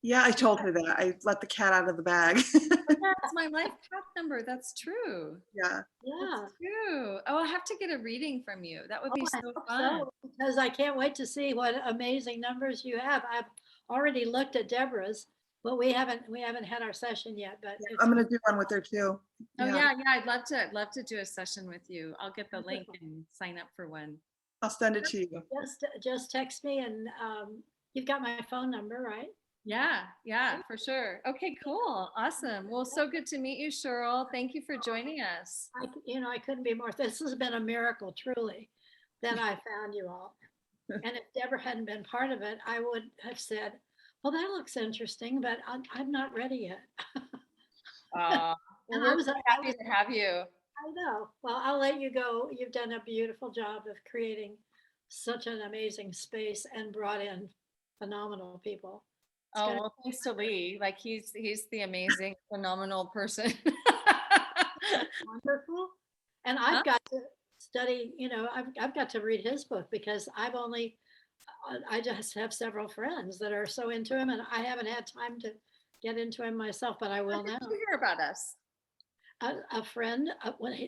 Speaker 2: Yeah, I told her that. I let the cat out of the bag.
Speaker 1: That's my life path number. That's true.
Speaker 2: Yeah.
Speaker 9: Yeah.
Speaker 1: That's true. Oh, I'll have to get a reading from you. That would be
Speaker 9: I
Speaker 1: so
Speaker 9: hope
Speaker 1: fun.
Speaker 9: so, because I can't wait to see what amazing numbers you have. I've already looked at Deborah's, but we haven't had our session yet. But
Speaker 2: I'm gonna do one with her too.
Speaker 1: Oh yeah, I'd love to do a session with you. I'll get the link and sign up for one.
Speaker 2: I'll send it to you.
Speaker 9: Just text me, and you've got my phone number, right?
Speaker 1: Yeah, for sure. Okay, cool. Awesome. Well, so good to meet you, Cheryl. Thank you for joining us.
Speaker 9: I couldn't be more. This has been a miracle, truly, that I found you all. And if Deborah hadn't been part of it, I would have said, well, that looks interesting, but I'm not ready yet.
Speaker 1: Well, we're so happy to have you.
Speaker 9: I know. Well, I'll let you go. You've done a beautiful job of creating such an amazing space and brought in phenomenal people.
Speaker 1: Oh, well, thanks to Lee. Like he's the amazing, phenomenal person.
Speaker 9: Wonderful. And I've got to study, I've got to read his book because I just have several friends that are so into him, and I haven't had time to get into him myself, but I will now.
Speaker 1: How did you hear about us?
Speaker 9: A friend,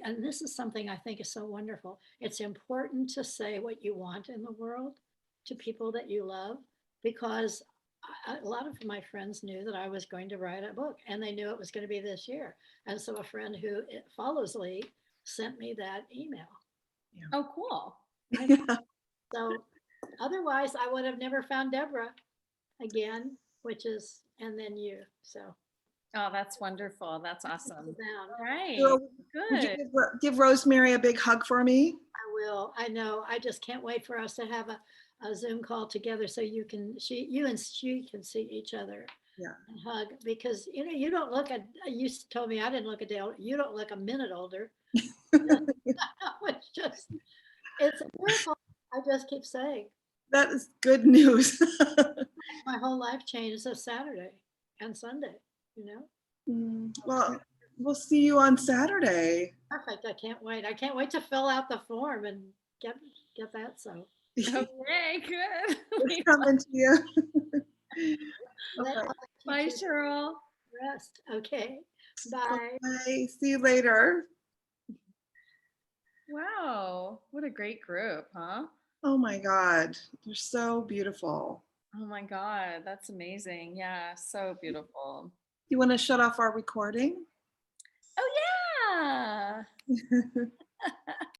Speaker 9: and this is something I think is so wonderful. It's important to say what you want in the world to people that you love, because a lot of my friends knew that I was going to write a book, and they knew it was going to be this year. And so a friend who follows Lee sent me that email.
Speaker 1: Yeah. Oh, cool.
Speaker 9: So otherwise I would have never found Deborah again, and then you. So.
Speaker 1: Oh, that's wonderful. That's awesome. All right.
Speaker 2: So,
Speaker 1: good.
Speaker 2: Would you give Rosemary a big hug for me?
Speaker 9: I will. I know. I just can't wait for us to have a Zoom call together so you and she can see each other.
Speaker 2: Yeah.
Speaker 9: And hug, because you don't look you told me I didn't look a day older. You don't look a minute older. It's wonderful. I just keep saying.
Speaker 2: That is good news.
Speaker 9: My whole life changed this Saturday and Sunday,
Speaker 2: Well, we'll see you on Saturday.
Speaker 9: Perfect. I can't wait. I can't wait to fill out the form and get that. So.
Speaker 1: Okay, good.
Speaker 2: It's coming to you.
Speaker 9: Okay.
Speaker 1: Bye, Cheryl.
Speaker 9: Rest. Okay. Bye.
Speaker 2: Bye. See you later.
Speaker 1: Wow. What a great group, huh?
Speaker 2: Oh my God. They're so beautiful.
Speaker 1: Oh my God. That's amazing. Yeah. So beautiful.
Speaker 2: You want to shut off our recording?
Speaker 1: Oh, yeah.